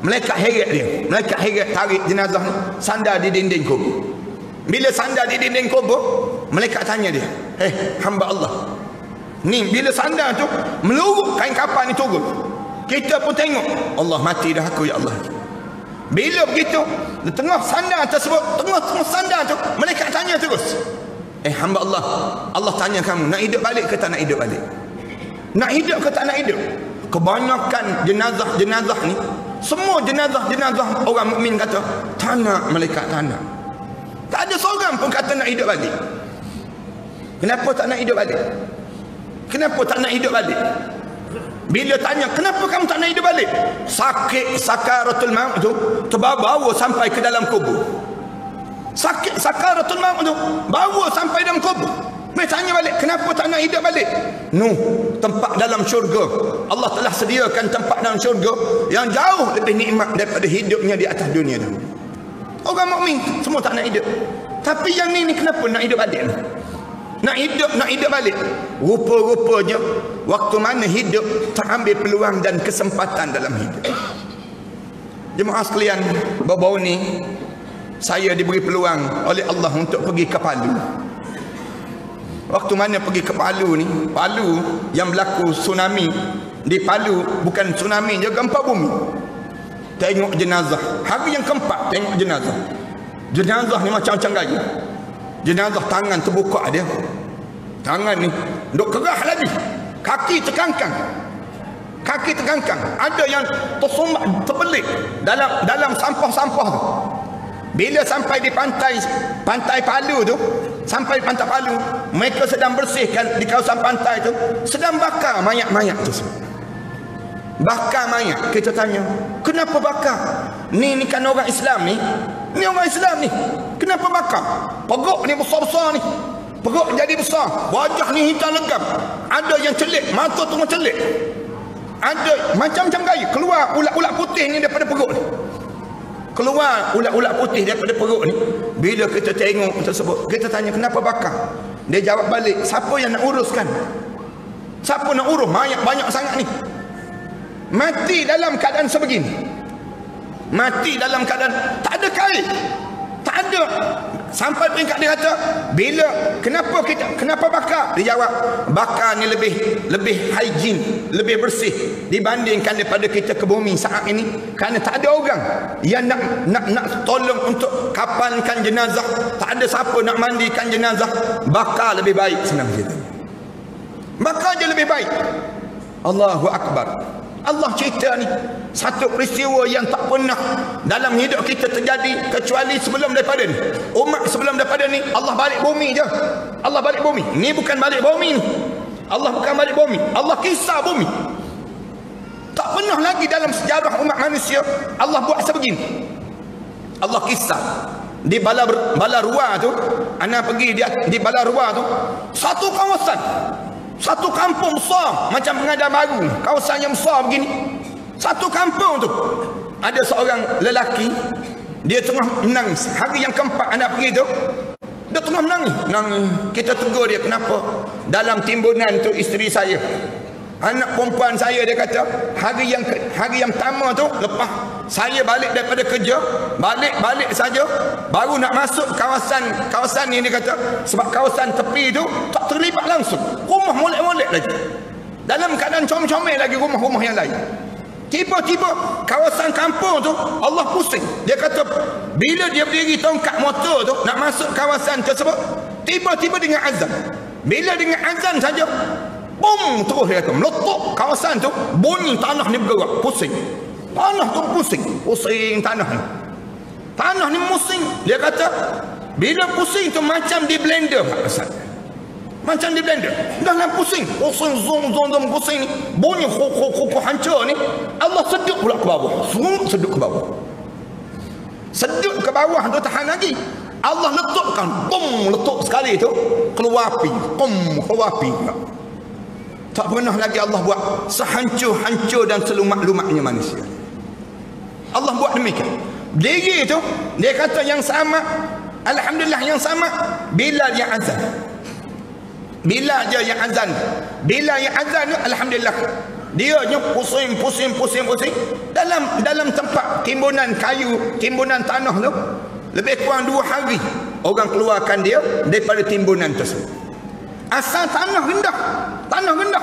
malaikat heret tarik jenazah ni sandar di dinding kubur. Bila sandar di dinding kubur, malaikat tanya dia, hamba Allah ni, bila sandar tu meluruk kain kapan ni turun, kita pun tengok Allah mati dah aku ya Allah. Bila begitu di tengah sandar tersebut, tengah sandar tu malaikat tanya terus, hamba Allah, Allah tanya kamu nak hidup balik ke tak nak hidup balik? Nak hidup ke tak nak hidup? Kebanyakan jenazah ni, semua jenazah orang mukmin kata tak nak, malaikat tak nak. Tak ada seorang pun kata nak hidup balik. Kenapa tak nak hidup balik? Kenapa tak nak hidup balik? Bila tanya kenapa kamu tak nak hidup balik, sakit sakaratul maut tu terbawa sampai ke dalam kubur. Sakit sakaratul maut tu bawa sampai dalam kubur. Mereka tanya balik, kenapa tak nak hidup balik? Tempat dalam syurga, Allah telah sediakan tempat dalam syurga yang jauh lebih nikmat daripada hidupnya di atas dunia dahulu. Orang mukmin semua tak nak hidup, tapi yang ni kenapa nak hidup balik? Nak hidup balik. Rupa-rupanya waktu mana hidup terambil peluang dan kesempatan dalam hidup. Jemaah sekalian, baru-baru ni saya diberi peluang oleh Allah untuk pergi ke Palu. Waktu mana pergi ke Palu ni, Palu yang berlaku tsunami di Palu, bukan tsunami je, gempa bumi. Tengok jenazah, hari yang keempat tengok jenazah. Jenazah ni macam-macam gaya. Jenazah tangan terbuka dia, tangan ni duk kerah lagi, kaki terkangkang, ada yang tersumbat terbelit dalam sampah-sampah tu. Bila sampai di pantai Palu tu, sampai di pantai Palu, mereka sedang bersihkan di kawasan pantai tu, sedang bakar mayat-mayat tu. Bakar mayat. Kita tanya, kenapa bakar? Ni kan orang Islam ni. Ni orang Islam ni. Kenapa bakar? Perut ni besar-besar ni. Perut jadi besar. Wajah ni hitam legam. Ada yang celik, mata tu celik. Ada macam-macam gaya. Keluar ulat-ulat putih ni daripada perut ni. Keluar ulat-ulat putih daripada perut ni. Bila kita tengok tersebut, kita tanya kenapa bakar? Dia jawab balik, siapa yang nak uruskan? Siapa nak urus mayat banyak sangat ni? Mati dalam keadaan sebegini, mati dalam keadaan tak ada kain, tak ada. Sampai peringkat dia kata, kenapa bakar? Dia jawab, bakar ni lebih hygiene, lebih bersih dibandingkan daripada kita ke bumi saat ini, kerana tak ada orang yang nak tolong untuk kapalkan jenazah, tak ada siapa nak mandikan jenazah. Bakar lebih baik, senang cerita, bakar je lebih baik. Allahu Akbar. Allah cerita ni satu peristiwa yang tak pernah dalam hidup kita terjadi kecuali sebelum daripada ni. Umat sebelum daripada ni, Allah balik bumi je. Allah balik bumi. Ni bukan balik bumi ni. Allah bukan balik bumi. Allah kisah bumi. Tak pernah lagi dalam sejarah umat manusia Allah buat sebegini. Allah kisah. Di Balarua tu, ana pergi di Balarua tu, satu kawasan, satu kampung besar macam Pengadar Baru, kawasan yang besar begini. Satu kampung tu ada seorang lelaki, dia tengah menangis. Hari yang keempat anak pergi tu, dia tengah menangis. Kita tegur dia, kenapa? Dalam timbunan tu isteri saya, anak perempuan saya, dia kata hari yang pertama tu, lepas saya balik daripada kerja, balik saja, baru nak masuk kawasan ni, dia kata sebab kawasan tepi tu tak terlibat langsung, rumah molek-molek lagi, dalam keadaan comel-comel lagi rumah-rumah yang lain. Tiba-tiba kawasan kampung tu Allah pusing. Dia kata bila dia berdiri tongkat motor tu nak masuk kawasan tersebut, tiba-tiba dengan azan. Bila dengan azan saja, bom, terus dia kata meletup kawasan tu, bunyi tanah ni bergerak, pusing. Tanah tu pusing tanah ni. Tanah ni pusing. Dia kata bila pusing tu macam di blender, Pak Ustaz. Macam di blender. Dah pusing, zong pusing ni. Bunyi hancur ni. Allah sedut pula ke bawah. Sedut ke bawah. Sedut ke bawah tu tahan lagi. Allah letupkan, bom, letup sekali tu, keluar api. Bom, keluar api. Tak pernah lagi Allah buat sehancur-hancur dan selumat-lumatnya manusia. Allah buat demikian. Diri tu dia kata yang sama, alhamdulillah yang sama, Bilal yang azan. Bilal je yang azan. Bilal yang azan tu alhamdulillah. Dia nya pusing dalam tempat timbunan kayu, timbunan tanah tu lebih kurang 2 hari orang keluarkan dia daripada timbunan tersebut. Asal tanah rendah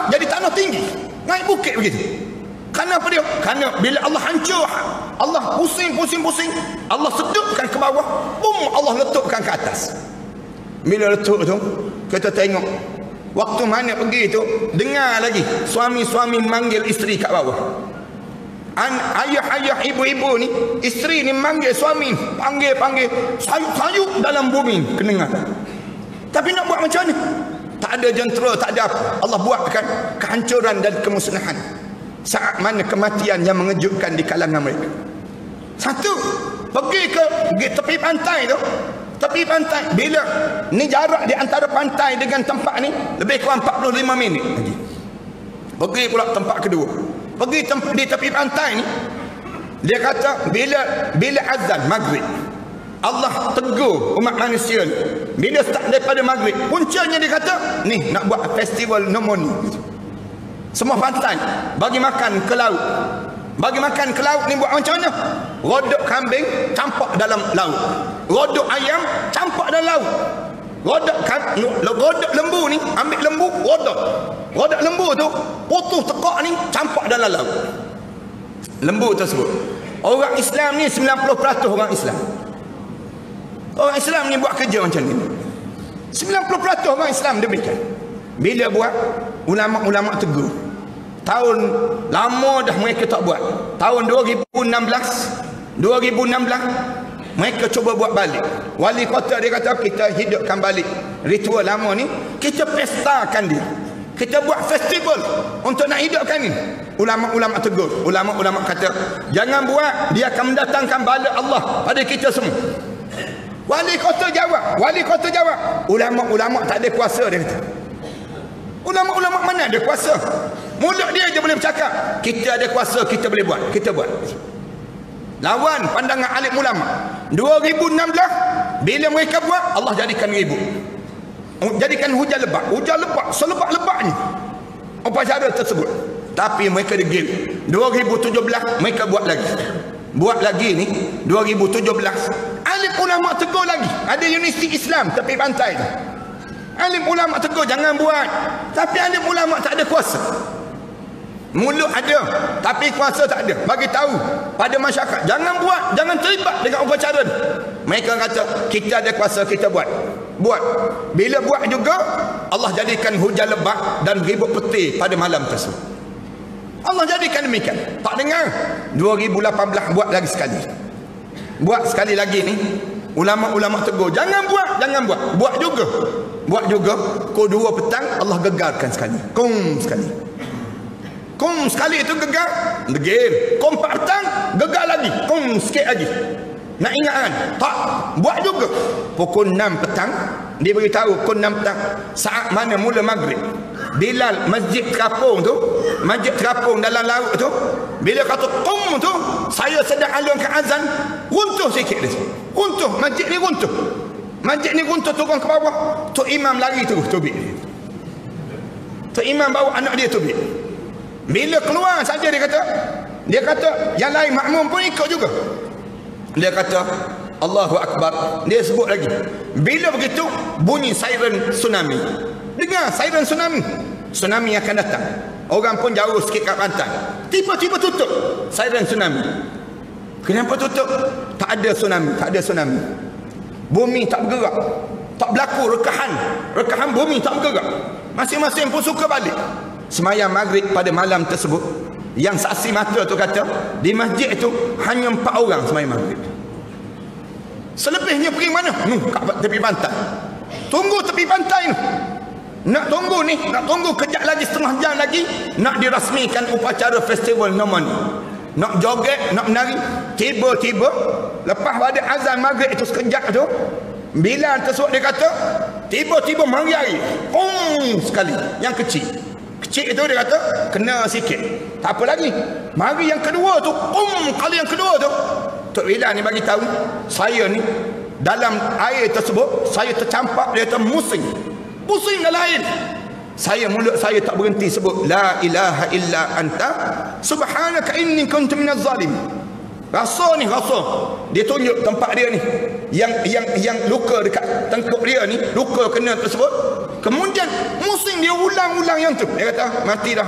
jadi tanah tinggi, naik bukit begitu. Kenapa dia? Kerana bila Allah hancur, Allah pusing, Allah sedupkan ke bawah, bum, Allah letukkan ke atas. Bila letuk tu, kita tengok waktu mana pergi tu, dengar lagi suami-suami manggil isteri kat bawah. Ayah-ayah, ibu-ibu ni, isteri ni manggil suami, panggil, sayup-sayup dalam bumi, kedengar. Tapi nak buat macam mana? Tak ada jentera, tak ada apa. Allah buatkan kehancuran dan kemusnahan. Saat mana kematian yang mengejutkan di kalangan mereka. Satu, pergi ke tepi pantai tu. Tepi pantai, bila ni jarak di antara pantai dengan tempat ni lebih kurang 45 minit lagi. Pergi pula tempat kedua. Pergi di tepi pantai ni, dia kata bila azan maghrib, Allah tegur umat manusia ni. Bila start daripada maghrib, puncanya dia kata, ni nak buat festival pneumonia. Semua pantai bagi makan ke laut. Bagi makan ke laut ni buat macam mana? Rodok kambing campak dalam laut. Rodok ayam campak dalam laut. Rodok lembu ni, ambil lembu, rodok lembu tu putus tekak ni campak dalam laut. Lembu tersebut. Orang Islam ni 90% orang Islam. Orang Islam ni buat kerja macam ni. 90% orang Islam demikian. Bila buat, ulama-ulama tegur. Tahun lama dah mereka tak buat. Tahun 2016 mereka cuba buat balik. Wali kota dia kata, kita hidupkan balik ritual lama ni, kita pestakan dia, kita buat festival untuk nak hidupkan ni. Ulama-ulama tegur. Ulama-ulama kata, jangan buat, dia akan mendatangkan bala Allah pada kita semua. Wali kota jawab, ulama-ulama tak ada kuasa, dia kata. Ulama-ulama mana ada kuasa? Mulut dia je boleh bercakap. Kita ada kuasa, kita boleh buat. Kita buat. Lawan pandangan alim ulama. 2016 bila mereka buat, Allah jadikan ribut. Jadikan hujan lebat selebat-lebatnya upacara tersebut. Tapi mereka degil. 2017 mereka buat lagi ni 2017 alim ulama tegur lagi. Ada Universiti Islam tepi pantai tu. Alim ulama tegur jangan buat. Tapi alim ulama tak ada kuasa. Mulut ada, tapi kuasa tak ada. Bagi tahu pada masyarakat, jangan buat, jangan terlibat dengan upacara. Mereka kata, kita ada kuasa, kita buat. Bila buat juga, Allah jadikan hujan lebat dan ribut peti pada malam tersebut. Allah jadikan demikian. Tak dengar? 2018 buat lagi sekali. Buat sekali lagi ni, ulama-ulama tegur, jangan buat. Buat juga. Pukul 2 petang, Allah gegarkan sekali. Kum sekali itu gegar, degil. Kum 4 petang, gegar lagi. Kum sikit lagi. Nak ingat kan? Tak. Buat juga. Pukul 6 petang, dia beritahu pukul 6 petang. Saat mana mula maghrib, Bilal masjid terapung dalam laut tu, bila kata kum tu, saya sedang alunkan azan, runtuh sikit dia. Runtuh. Masjid ni runtuh turun ke bawah. Tok Imam lari terus tubik. Tok Imam bawa anak dia tubik. Bila keluar saja dia kata yang lain makmum pun ikut juga. Dia kata Allahu Akbar. Dia sebut lagi. Bila begitu bunyi siren tsunami. Dengar siren tsunami. Tsunami akan datang. Orang pun jauh sikit kat pantai. Tiba-tiba tutup siren tsunami. Kenapa tutup? Tak ada tsunami. Bumi tak bergerak. Tak berlaku rekahan bumi tak bergerak. Masing-masing pun suka balik. Semayang maghrib pada malam tersebut, yang saksi mata tu kata, di masjid tu hanya 4 orang semayang maghrib. Selebihnya pergi mana? Kat tepi pantai. Tunggu tepi pantai ni. Nak tunggu kejap lagi, setengah jam lagi, nak dirasmikan upacara festival pneumonia. Nak joget, nak menari. Tiba-tiba lepas pada azan maghrib itu sekejap tu, Bilal tersebut dia kata, tiba-tiba mari air sekali, yang kecil Cik tu dia kata kena sikit. Tak apa lagi. Mari yang kedua tu, kali yang kedua tu, Tok Bilal ni bagi tahu, saya ni dalam air tersebut saya tercampak, dia kata pusing dalam air. Mulut saya tak berhenti sebut la ilaha illa anta subhanaka inni kuntu minaz zalimin. Rasa dia tunjuk tempat dia ni yang luka dekat tengkuk dia ni, luka kena tersebut. Kemudian pusing dia ulang-ulang yang tu. Dia kata mati dah.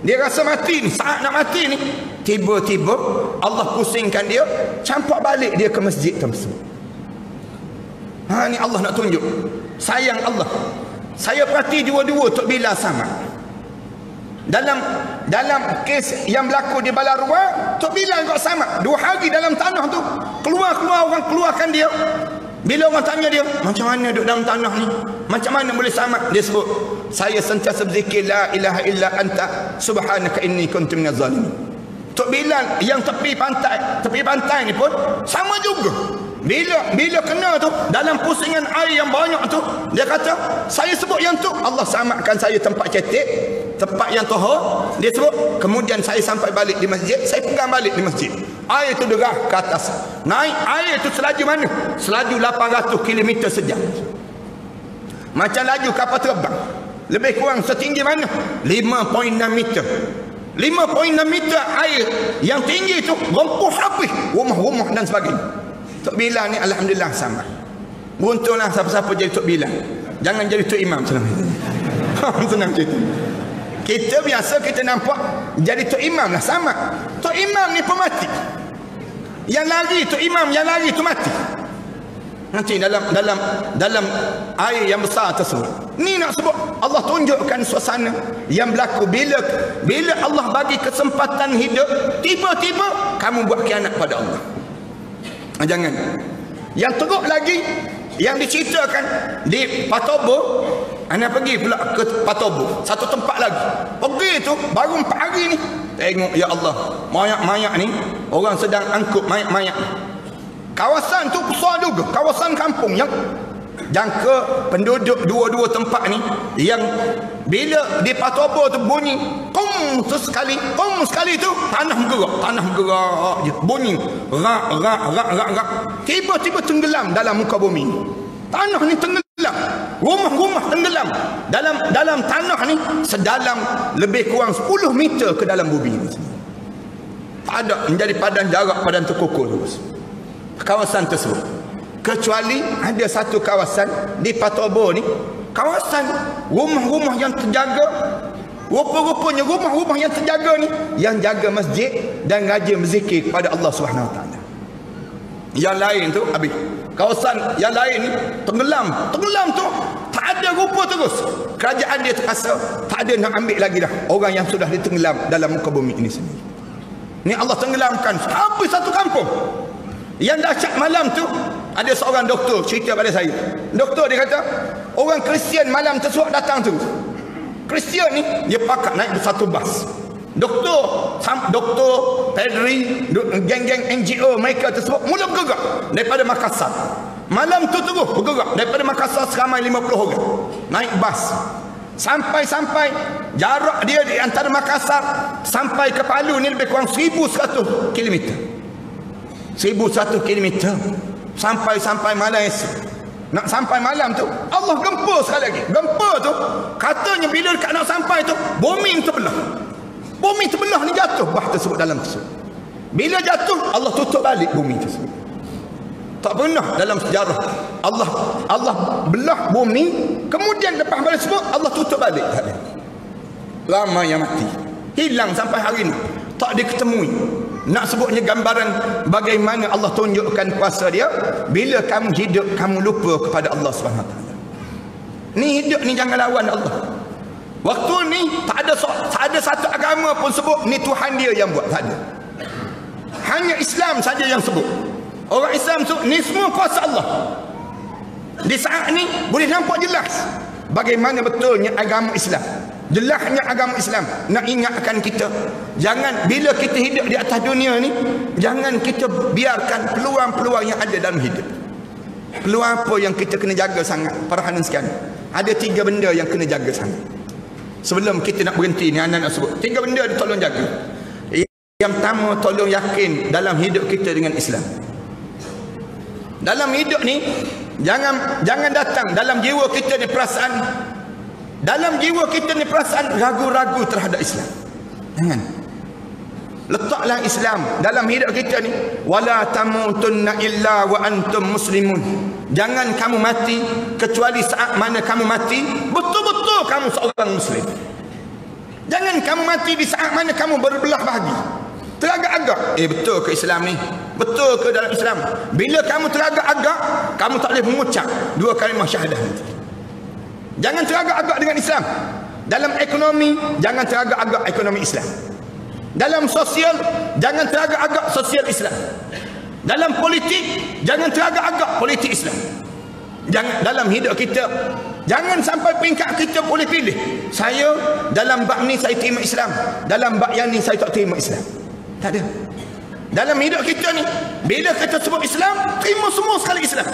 Dia rasa mati ni, saat nak mati ni, tiba-tiba Allah pusingkan dia, campak balik dia ke masjid tersebut. Ni Allah nak tunjuk sayang Allah. Saya perhati dua-dua Tok Bilal sama. Dalam kes yang berlaku di Balarua, Tok Bilal juga sama. 2 hari dalam tanah tu, keluar orang keluarkan dia. Bila orang tanya dia, macam mana duduk dalam tanah ni? Macam mana boleh selamat? Dia sebut, saya sentiasa berzikir la ilaha illa anta subhanaka inni kuntu minaz zalimin. Tok Bilal yang tepi pantai ni pun sama juga. Bila kena tu, dalam pusingan air yang banyak tu, dia kata, saya sebut yang tu, Allah selamatkan saya tempat cetek, tempat yang tohor. Dia sebut, kemudian saya sampai balik di masjid, saya pegang balik di masjid. Air tu derah ke atas. Naik air tu selaju mana? Selaju 800 km sejam. Macam laju kapal terbang. Lebih kurang setinggi mana? 5.6 meter. 5.6 meter air yang tinggi tu rempuh habis rumah-rumah dan sebagainya. Tok Bilal ni alhamdulillah sama. Beruntunglah siapa-siapa jadi Tok Bilal. Jangan jadi Tok Imam senang. Senang cerita. Kita biasa kita nampak jadi Tok Imam lah sama. Tok Imam ni pemati. Yang lari Tok Imam yang lari tu mati. Nanti dalam air yang besar tersebut. Ni nak sebut Allah tunjukkan suasana yang berlaku bila Allah bagi kesempatan hidup, tiba-tiba kamu buat khianat pada Allah. Jangan. Yang teruk lagi yang diceritakan di Patobo, anak pergi pula ke Patobo, satu tempat lagi. Pergi tu baru 4 hari ni, tengok ya Allah, mayat-mayat ni orang sedang angkut mayat-mayat. Kawasan tu besar juga, kawasan kampung yang jangka penduduk dua-dua tempat ni, yang bila di Patobo tu bunyi kum sekali tu tanah bergerak je, bunyi rak, tiba-tiba tenggelam dalam muka bumi. Tanah ni tenggelam, rumah-rumah tenggelam dalam tanah ni sedalam lebih kurang 10 meter ke dalam bumi ni. Tak ada, menjadi padang terkukur terus kawasan tersebut. Kecuali ada satu kawasan di Patobo ni, kawasan rumah-rumah yang terjaga. Rupa-rupanya rumah-rumah yang terjaga ni yang jaga masjid dan rajin berzikir kepada Allah Subhanahu Wa Taala. Yang lain tu habis. Kawasan yang lain ni tenggelam tu tak ada rupa terus. Kerajaan dia terasa tak ada nak ambil lagi dah orang yang sudah ditenggelam dalam muka bumi ini sendiri. Ni Allah tenggelamkan habis satu kampung. Yang dahsyat malam tu, ada seorang doktor cerita pada saya. Doktor dia kata, orang Kristian malam tersebut datang tu. Kristian ni dia pakat naik satu bas. Doktor, pedri, geng-geng NGO mereka tersebut mula bergerak daripada Makassar. Malam tu terus bergerak daripada Makassar seramai 50 orang. Naik bas. Sampai jarak dia di antara Makassar sampai ke Palu ni lebih kurang 1100 km. 1100 km sampai malam esok. Nak sampai malam tu Allah gempa sekali lagi. Gempa tu katanya bila dekat nak sampai tu bumi terbelah. Bumi terbelah ni jatuh bah tersebut dalam tersebut. Bila jatuh Allah tutup balik bumi tersebut. Tak pernah dalam sejarah Allah belah bumi, kemudian lepas balik tersebut Allah tutup balik. Ramai yang mati, hilang sampai hari ni tak diketemui. Nak sebutnya gambaran bagaimana Allah tunjukkan kuasa dia. Bila kamu hidup, kamu lupa kepada Allah SWT. Ni hidup ni jangan lawan Allah. Waktu ni tak ada satu agama pun sebut ni Tuhan dia yang buat, tak ada. Hanya Islam saja yang sebut. Orang Islam sebut ni semua kuasa Allah. Di saat ni boleh nampak jelas bagaimana betulnya agama Islam. Jelasnya agama Islam nak ingatkan kita, jangan bila kita hidup di atas dunia ni, jangan kita biarkan peluang-peluang yang ada dalam hidup. Peluang apa yang kita kena jaga sangat? Para hadirin sekalian, ada 3 benda yang kena jaga sangat. Sebelum kita nak berhenti ni, anak nak sebut 3 benda dia tolong jaga. Yang pertama, tolong yakin dalam hidup kita dengan Islam. Dalam hidup ni jangan datang dalam jiwa kita ni perasaan, ragu-ragu terhadap Islam. Jangan. Letaklah Islam dalam hidup kita ni. Wala tamutunna illa wa antum muslimun. Jangan kamu mati kecuali saat mana kamu mati betul-betul kamu seorang muslim. Jangan kamu mati di saat mana kamu berbelah bahagi, teragak-agak, betul ke Islam ni? Betul ke dalam Islam? Bila kamu teragak-agak, kamu tak boleh mengucap 2 kalimah syahadah nanti. Jangan teragak-agak dengan Islam. Dalam ekonomi, jangan teragak-agak ekonomi Islam. Dalam sosial, jangan teragak-agak sosial Islam. Dalam politik, jangan teragak-agak politik Islam. Jangan dalam hidup kita, jangan sampai peringkat kita boleh pilih. Saya dalam bab ni saya terima Islam, dalam bab yang ni saya tak terima Islam. Tak ada. Dalam hidup kita ni, bila kita sebut Islam, terima semua sekali Islam.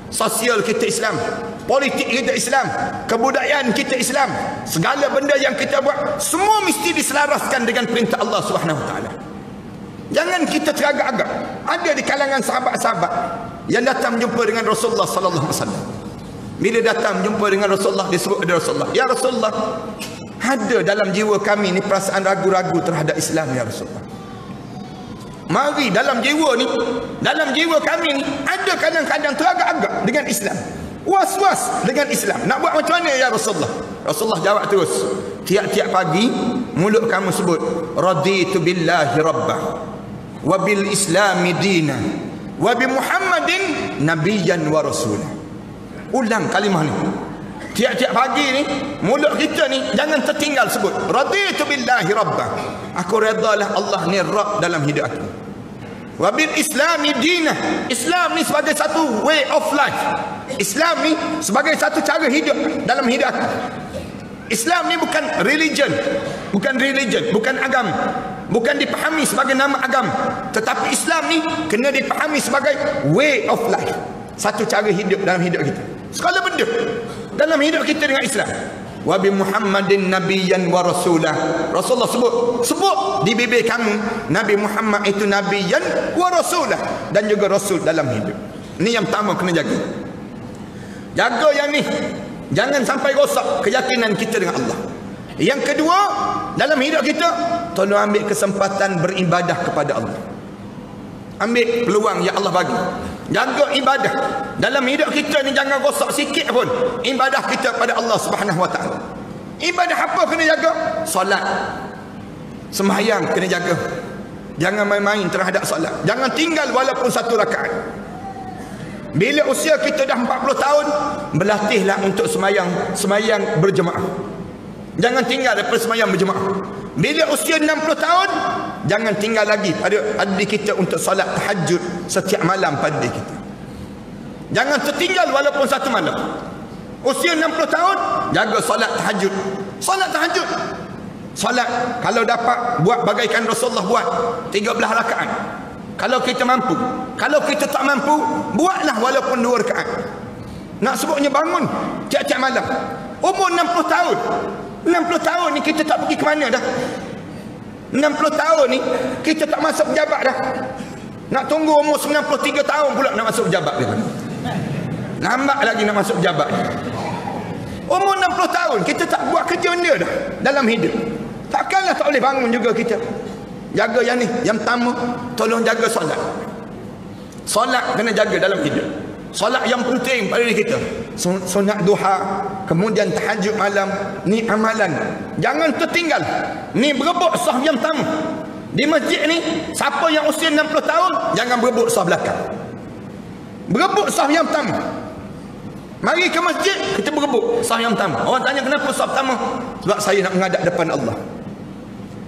Sosial kita Islam, politik kita Islam, kebudayaan kita Islam, segala benda yang kita buat semua mesti diselaraskan dengan perintah Allah Subhanahu Wa Taala. Jangan kita teragak-agak. Ada di kalangan sahabat-sahabat yang datang jumpa dengan Rasulullah sallallahu alaihi wasallam. Bila datang jumpa dengan Rasulullah, dia sebut kepada Rasulullah, "Ya Rasulullah, ada dalam jiwa kami ni perasaan ragu-ragu terhadap Islam ya Rasulullah. Mari dalam jiwa ni, dalam jiwa kami ni ada kadang-kadang teragak-agak dengan Islam, was-was dengan Islam. Nak buat macam mana ya Rasulullah?" Rasulullah jawab terus, tiap-tiap pagi mulut kamu sebut, "Raditu billahi rabbah wa bil islami dina wa bi Muhammadin nabiyyan wa rasulah." Ulang kalimah ni. Tiap-tiap pagi ni, mulut kita ni jangan tertinggal sebut, "Raditu billahi rabbah." Aku redalah Allah ni Rabb dalam hidup aku. Wa bil islami dinah. Islam ni sebagai satu way of life. Islam ni sebagai satu cara hidup dalam hidup aku. Islam ni bukan religion, bukan agama, bukan dipahami sebagai nama agama, tetapi Islam ni kena dipahami sebagai way of life, satu cara hidup dalam hidup kita. Segala benda dalam hidup kita dengan Islam. Wa bi Muhammadin nabiyyan wa rasulah. Rasulullah sebut di bibir kamu, Nabi Muhammad itu nabiyyan wa rasulah, dan juga rasul dalam hidup. Ni yang pertama kena jaga. Jaga yang ni. Jangan sampai rosak keyakinan kita dengan Allah. Yang kedua, dalam hidup kita, tolong ambil kesempatan beribadah kepada Allah. Ambil peluang yang Allah bagi. Jaga ibadah. Dalam hidup kita ni jangan rosak sikit pun ibadah kita pada Allah Subhanahu Wa Taala. Ibadah apa kena jaga? Solat, sembahyang kena jaga. Jangan main-main terhadap solat. Jangan tinggal walaupun 1 rakaat. Bila usia kita dah 40 tahun, berlatihlah untuk semayang berjemaah. Jangan tinggal daripada semayang berjemaah. Bila usia 60 tahun, jangan tinggal lagi pada diri kita untuk solat tahajud setiap malam pada diri kita. Jangan tertinggal walaupun 1 malam. Usia 60 tahun, jaga solat tahajud. Solat tahajud. Solat kalau dapat buat bagaikan Rasulullah buat 13 rakaat. Kalau kita mampu. Kalau kita tak mampu, buatlah walaupun 2 rakaat. Nak sebutnya bangun tiap-tiap malam. Umur 60 tahun. 60 tahun ni kita tak pergi ke mana dah. 60 tahun ni kita tak masuk pejabat dah. Nak tunggu umur 93 tahun pula nak masuk pejabat dia. Lambat lagi nak masuk pejabat. Umur 60 tahun kita tak buat kerja benda dah dalam hidup. Takkanlah tak boleh bangun juga kita. Jaga yang ni. Yang pertama, tolong jaga solat. Solat kena jaga dalam hidup. Solat yang penting pada diri kita. Sunat duha, kemudian tahajud malam. Ni amalan. Jangan tertinggal. Ni berebut saf yang pertama. Di masjid ni, siapa yang usia 60 tahun, jangan berebut saf belakang. Berebut saf yang pertama. Mari ke masjid, kita berebut saf yang pertama. Orang tanya kenapa saf pertama? Sebab saya nak menghadap depan Allah.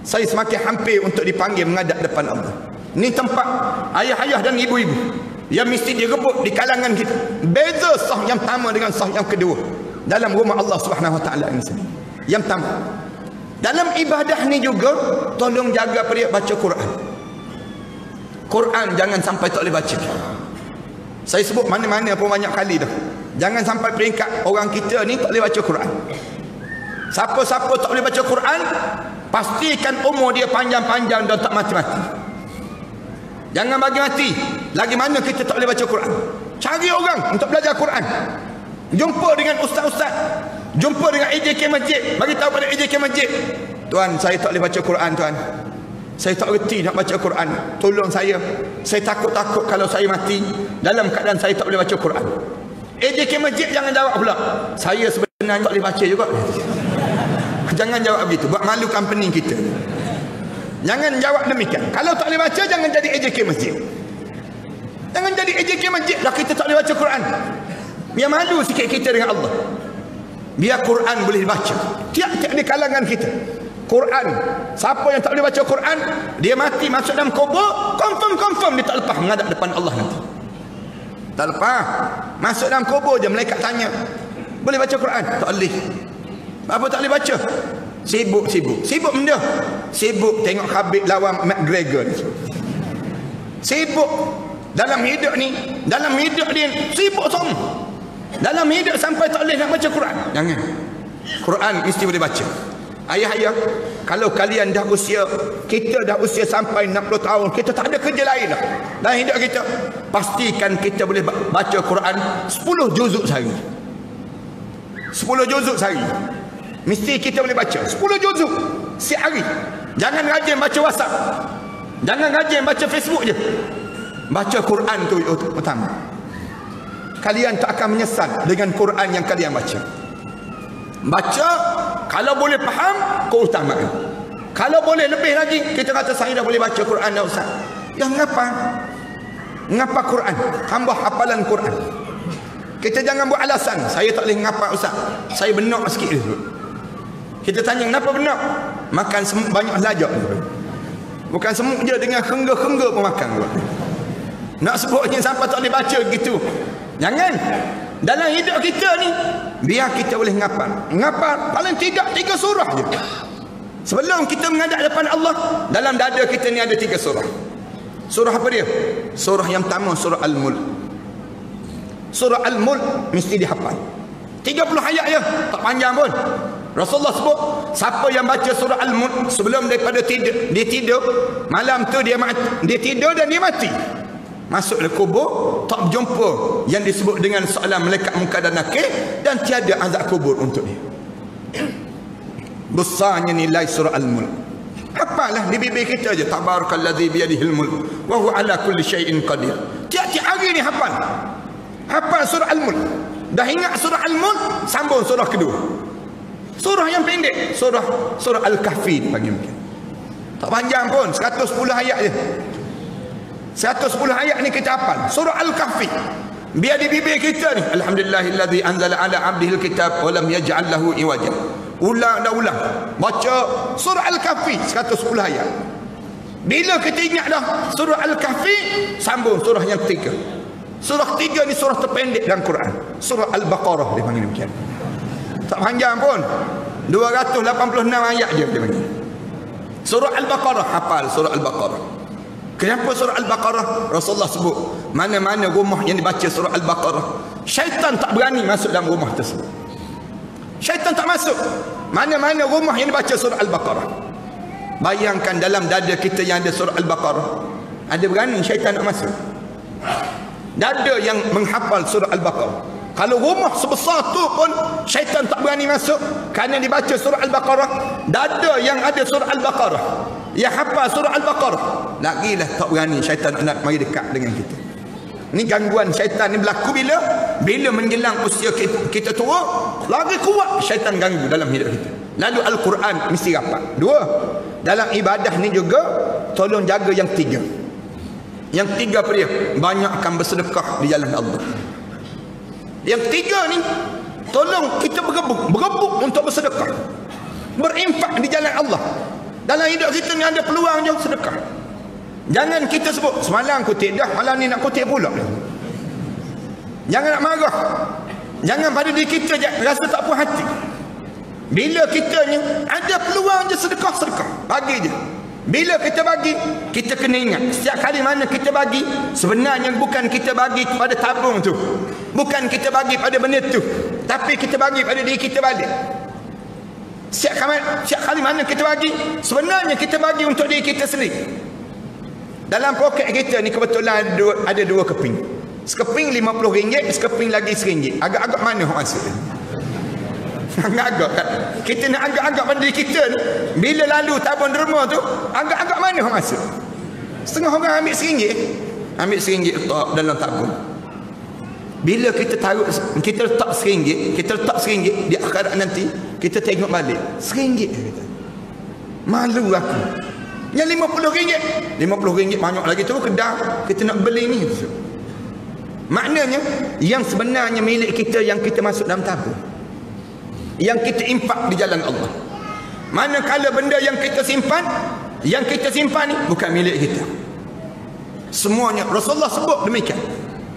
Saya semakin hampir untuk dipanggil menghadap depan Allah. Ini tempat ayah-ayah dan ibu-ibu yang mesti direbut di kalangan kita. Beza sah yang pertama dengan sah yang kedua dalam rumah Allah Subhanahu Wa Taala ini sendiri. Yang pertama, dalam ibadah ni juga tolong jaga pada baca Quran. Quran jangan sampai tak boleh baca. Saya sebut mana-mana pun banyak kali dah. Jangan sampai peringkat orang kita ni tak boleh baca Quran. Siapa-siapa tak boleh baca Quran, pastikan umur dia panjang-panjang dan tak mati-mati. Jangan bagi mati. Lagi mana kita tak boleh baca Quran? Cari orang untuk belajar Quran. Jumpa dengan ustaz-ustaz, jumpa dengan AJK masjid, bagi tahu pada AJK masjid, tuan, saya tak boleh baca Quran, tuan. Saya tak reti nak baca Quran. Tolong saya. Saya takut-takut kalau saya mati dalam keadaan saya tak boleh baca Quran. AJK masjid jangan jawab pula, saya sebenarnya tak boleh baca juga. Jangan jawab begitu, buat malu company kita. Jangan jawab demikian. Kalau tak boleh baca, jangan jadi AJK masjid. Jangan jadi AJK masjid lah kita tak boleh baca Quran. Biar malu sikit kita dengan Allah. Biar Quran boleh dibaca. Tiap-tiap di kalangan kita Quran, siapa yang tak boleh baca Quran, dia mati masuk dalam kubur, confirm dia tak lepas menghadap depan Allah nanti. Tak lepas. Masuk dalam kubur je malaikat tanya, boleh baca Quran? Tak boleh. Apa tak boleh baca? Sibuk benda. Sibuk tengok Khabib lawan McGregor. Sibuk dalam hidup ni, dalam hidup dia sibuk semua. Dalam hidup sampai tak boleh nak baca Quran. Jangan. Quran mesti boleh baca. Ayah-ayah, kalau kalian dah usia, kita dah usia sampai 60 tahun, kita tak ada kerja lain dah dalam hidup kita, pastikan kita boleh baca Quran 10 juzuk sehari. 10 juzuk sehari. Mesti kita boleh baca 10 juzuk sehari. Jangan rajin baca WhatsApp. Jangan rajin baca Facebook je. Baca Quran tu utama. Kalian tak akan menyesal dengan Quran yang kalian baca. Baca, kalau boleh faham, kau utamakan. Kalau boleh lebih lagi, kita kata saya dah boleh baca Quran dah Ustaz. Ya ngapa? Ngapa Quran? Tambah hafalan Quran. Kita jangan buat alasan, saya tak boleh ngapa Ustaz, saya benak sikit dulu. Kita tanya kenapa benak? Makan semut banyak lajak. Bukan semut je, dengan hengga-hengga pun makan. Nak sebutnya sampai tak boleh baca gitu. Jangan. Dalam hidup kita ni, biar kita boleh ngapal. Ngapal paling tidak 3 surah je. Sebelum kita menghadap depan Allah, dalam dada kita ni ada 3 surah. Surah apa dia? Surah yang pertama, surah Al-Mulk. Surah Al-Mulk mesti dihafal. 30 ayat je, tak panjang pun. Rasulullah sebut, siapa yang baca surah Al-Mulk sebelum daripada tidur, dia tidur, malam tu dia tidur dan dia mati. Masuk ke kubur, tak berjumpa yang disebut dengan soalan malaikat munkar dan nakir, dan tiada azab kubur untuk dia. Besarnya nilai surah Al-Mulk. Hafalah di bibir kita je, tabarakalladzi biyadihil mulk wa huwa ala kulli syai'in qadir. Tiap-tiap hari ni hafal. Hafal surah Al-Mulk. Dah ingat surah Al-Mulk, sambung surah kedua. Surah yang pendek, surah Al-Kahfi panggil mungkin. Tak panjang pun, 110 ayat je. 110 ayat ni kita hafal. Surah Al-Kahfi. Biar di bibir kita ni, alhamdulillahillazi anzala ala 'abdihil kitab wa lam yaj'al lahu iwaja. Ulang dan ulang. Baca surah Al-Kahfi 110 ayat. Bila kita ingat dah surah Al-Kahfi, sambung surah yang ketiga. Surah ketiga ni surah terpendek dalam Quran. Surah Al-Baqarah dia panggil demikian. Tak panjang pun. 286 ayat je dia panggil. Surah Al-Baqarah, hafal surah Al-Baqarah. Kenapa surah Al-Baqarah? Rasulullah sebut, mana-mana rumah yang dibaca surah Al-Baqarah, syaitan tak berani masuk dalam rumah tersebut. Syaitan tak masuk. Mana-mana rumah yang dibaca surah Al-Baqarah. Bayangkan dalam dada kita yang ada surah Al-Baqarah, ada berani syaitan nak masuk? Dada yang menghafal surah Al-Baqarah. Kalau rumah sebesar tu pun syaitan tak berani masuk kerana dibaca surah Al-Baqarah. Dada yang ada surah Al-Baqarah, yang hafal surah Al-Baqarah, lagilah tak berani syaitan nak mari dekat dengan kita. Ni gangguan syaitan ni berlaku bila menjelang usia kita tua, lagi kuat syaitan ganggu dalam hidup kita. Lalu Al-Quran mesti rapat. 2, dalam ibadah ni juga tolong jaga yang 3. Yang 3 apa dia? Banyakkan bersedekah di jalan Allah. Yang 3 ni, tolong kita berebut untuk bersedekah, berinfak di jalan Allah. Dalam hidup kita ni ada peluang je sedekah. Jangan kita sebut semalam kutip dah, malam ni nak kutip pula. Jangan nak marah. Jangan pada diri kita je rasa tak puas hati. Bila kita ni ada peluang je sedekah, bagi je. Bila kita bagi, kita kena ingat setiap kali mana kita bagi, sebenarnya bukan kita bagi kepada tabung tu, bukan kita bagi pada benda tu, tapi kita bagi pada diri kita balik. Setiap kali mana kita bagi, sebenarnya kita bagi untuk diri kita sendiri. Dalam poket kita ni kebetulan ada dua keping. Sekeping RM50, sekeping lagi RM1. Agak-agak mana orang rasa? Agak-agak kan? Kita nak agak-agak pada diri kita ni. Bila lalu tabung derma tu, agak-agak mana orang rasa? Setengah orang ambil RM1. Ambil RM1 letak dalam tabung. Bila kita taruh, kita letak RM1 di akhirat nanti, kita tengok balik RM1. Malu aku. Yang RM50 banyak lagi tu kedai kita nak beli ni. Maknanya yang sebenarnya milik kita yang kita masuk dalam tabung, yang kita infak di jalan Allah. Manakala benda yang kita simpan ni bukan milik kita. Semuanya Rasulullah sebut demikian.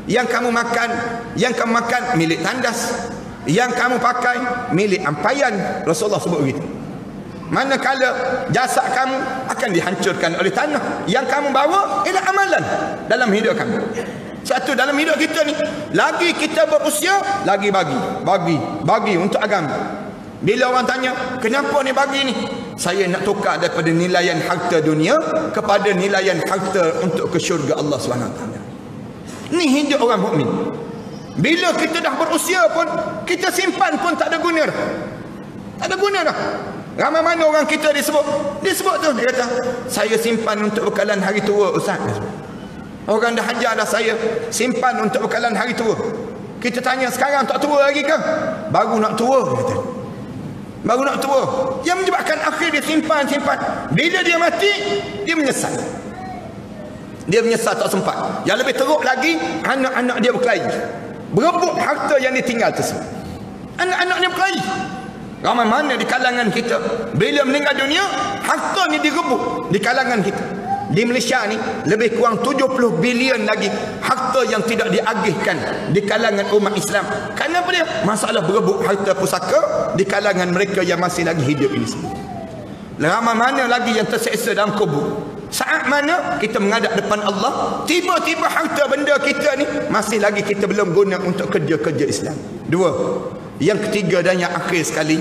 Yang kamu makan milik tandas, yang kamu pakai milik ampayan. Rasulullah sebut begitu. Manakala jasad kamu akan dihancurkan oleh tanah, yang kamu bawa ialah amalan dalam hidup kamu. Satu, dalam hidup kita ni, lagi kita berusia, lagi bagi untuk agama. Bila orang tanya, kenapa ni bagi ni? Saya nak tukar daripada nilaian harta dunia kepada nilaian harta untuk ke syurga Allah SWT. Ni hidup orang mukmin. Bila kita dah berusia pun, kita simpan pun tak ada guna dah. Tak ada guna dah. Ramai mana orang kita disebut tu, dia kata, saya simpan untuk bekalan hari tua, Ustaz. Orang dah hajar dah saya, simpan untuk bekalan hari tua. Kita tanya, sekarang tak tua lagi ke? Baru nak tua, dia kata. Baru nak tua. Yang menyebabkan akhir dia simpan. Bila dia mati, dia menyesal. Dia menyesal tak sempat. Yang lebih teruk lagi, anak-anak dia berkelahi, berebut harta yang ditinggal tersebut. Anak-anak dia berkelahi. Ramai mana di kalangan kita, bila meninggal dunia, harta ni direbut di kalangan kita. Di Malaysia ni lebih kurang 70 bilion lagi harta yang tidak diagihkan di kalangan umat Islam. Kenapa dia? Masalah berebut harta pusaka di kalangan mereka yang masih lagi hidup ini semua. Ramai mana lagi yang terseksa dalam kubur. Saat mana kita menghadap depan Allah, tiba-tiba harta benda kita ni masih lagi kita belum guna untuk kerja-kerja Islam. Dua. Yang ketiga dan yang akhir sekali,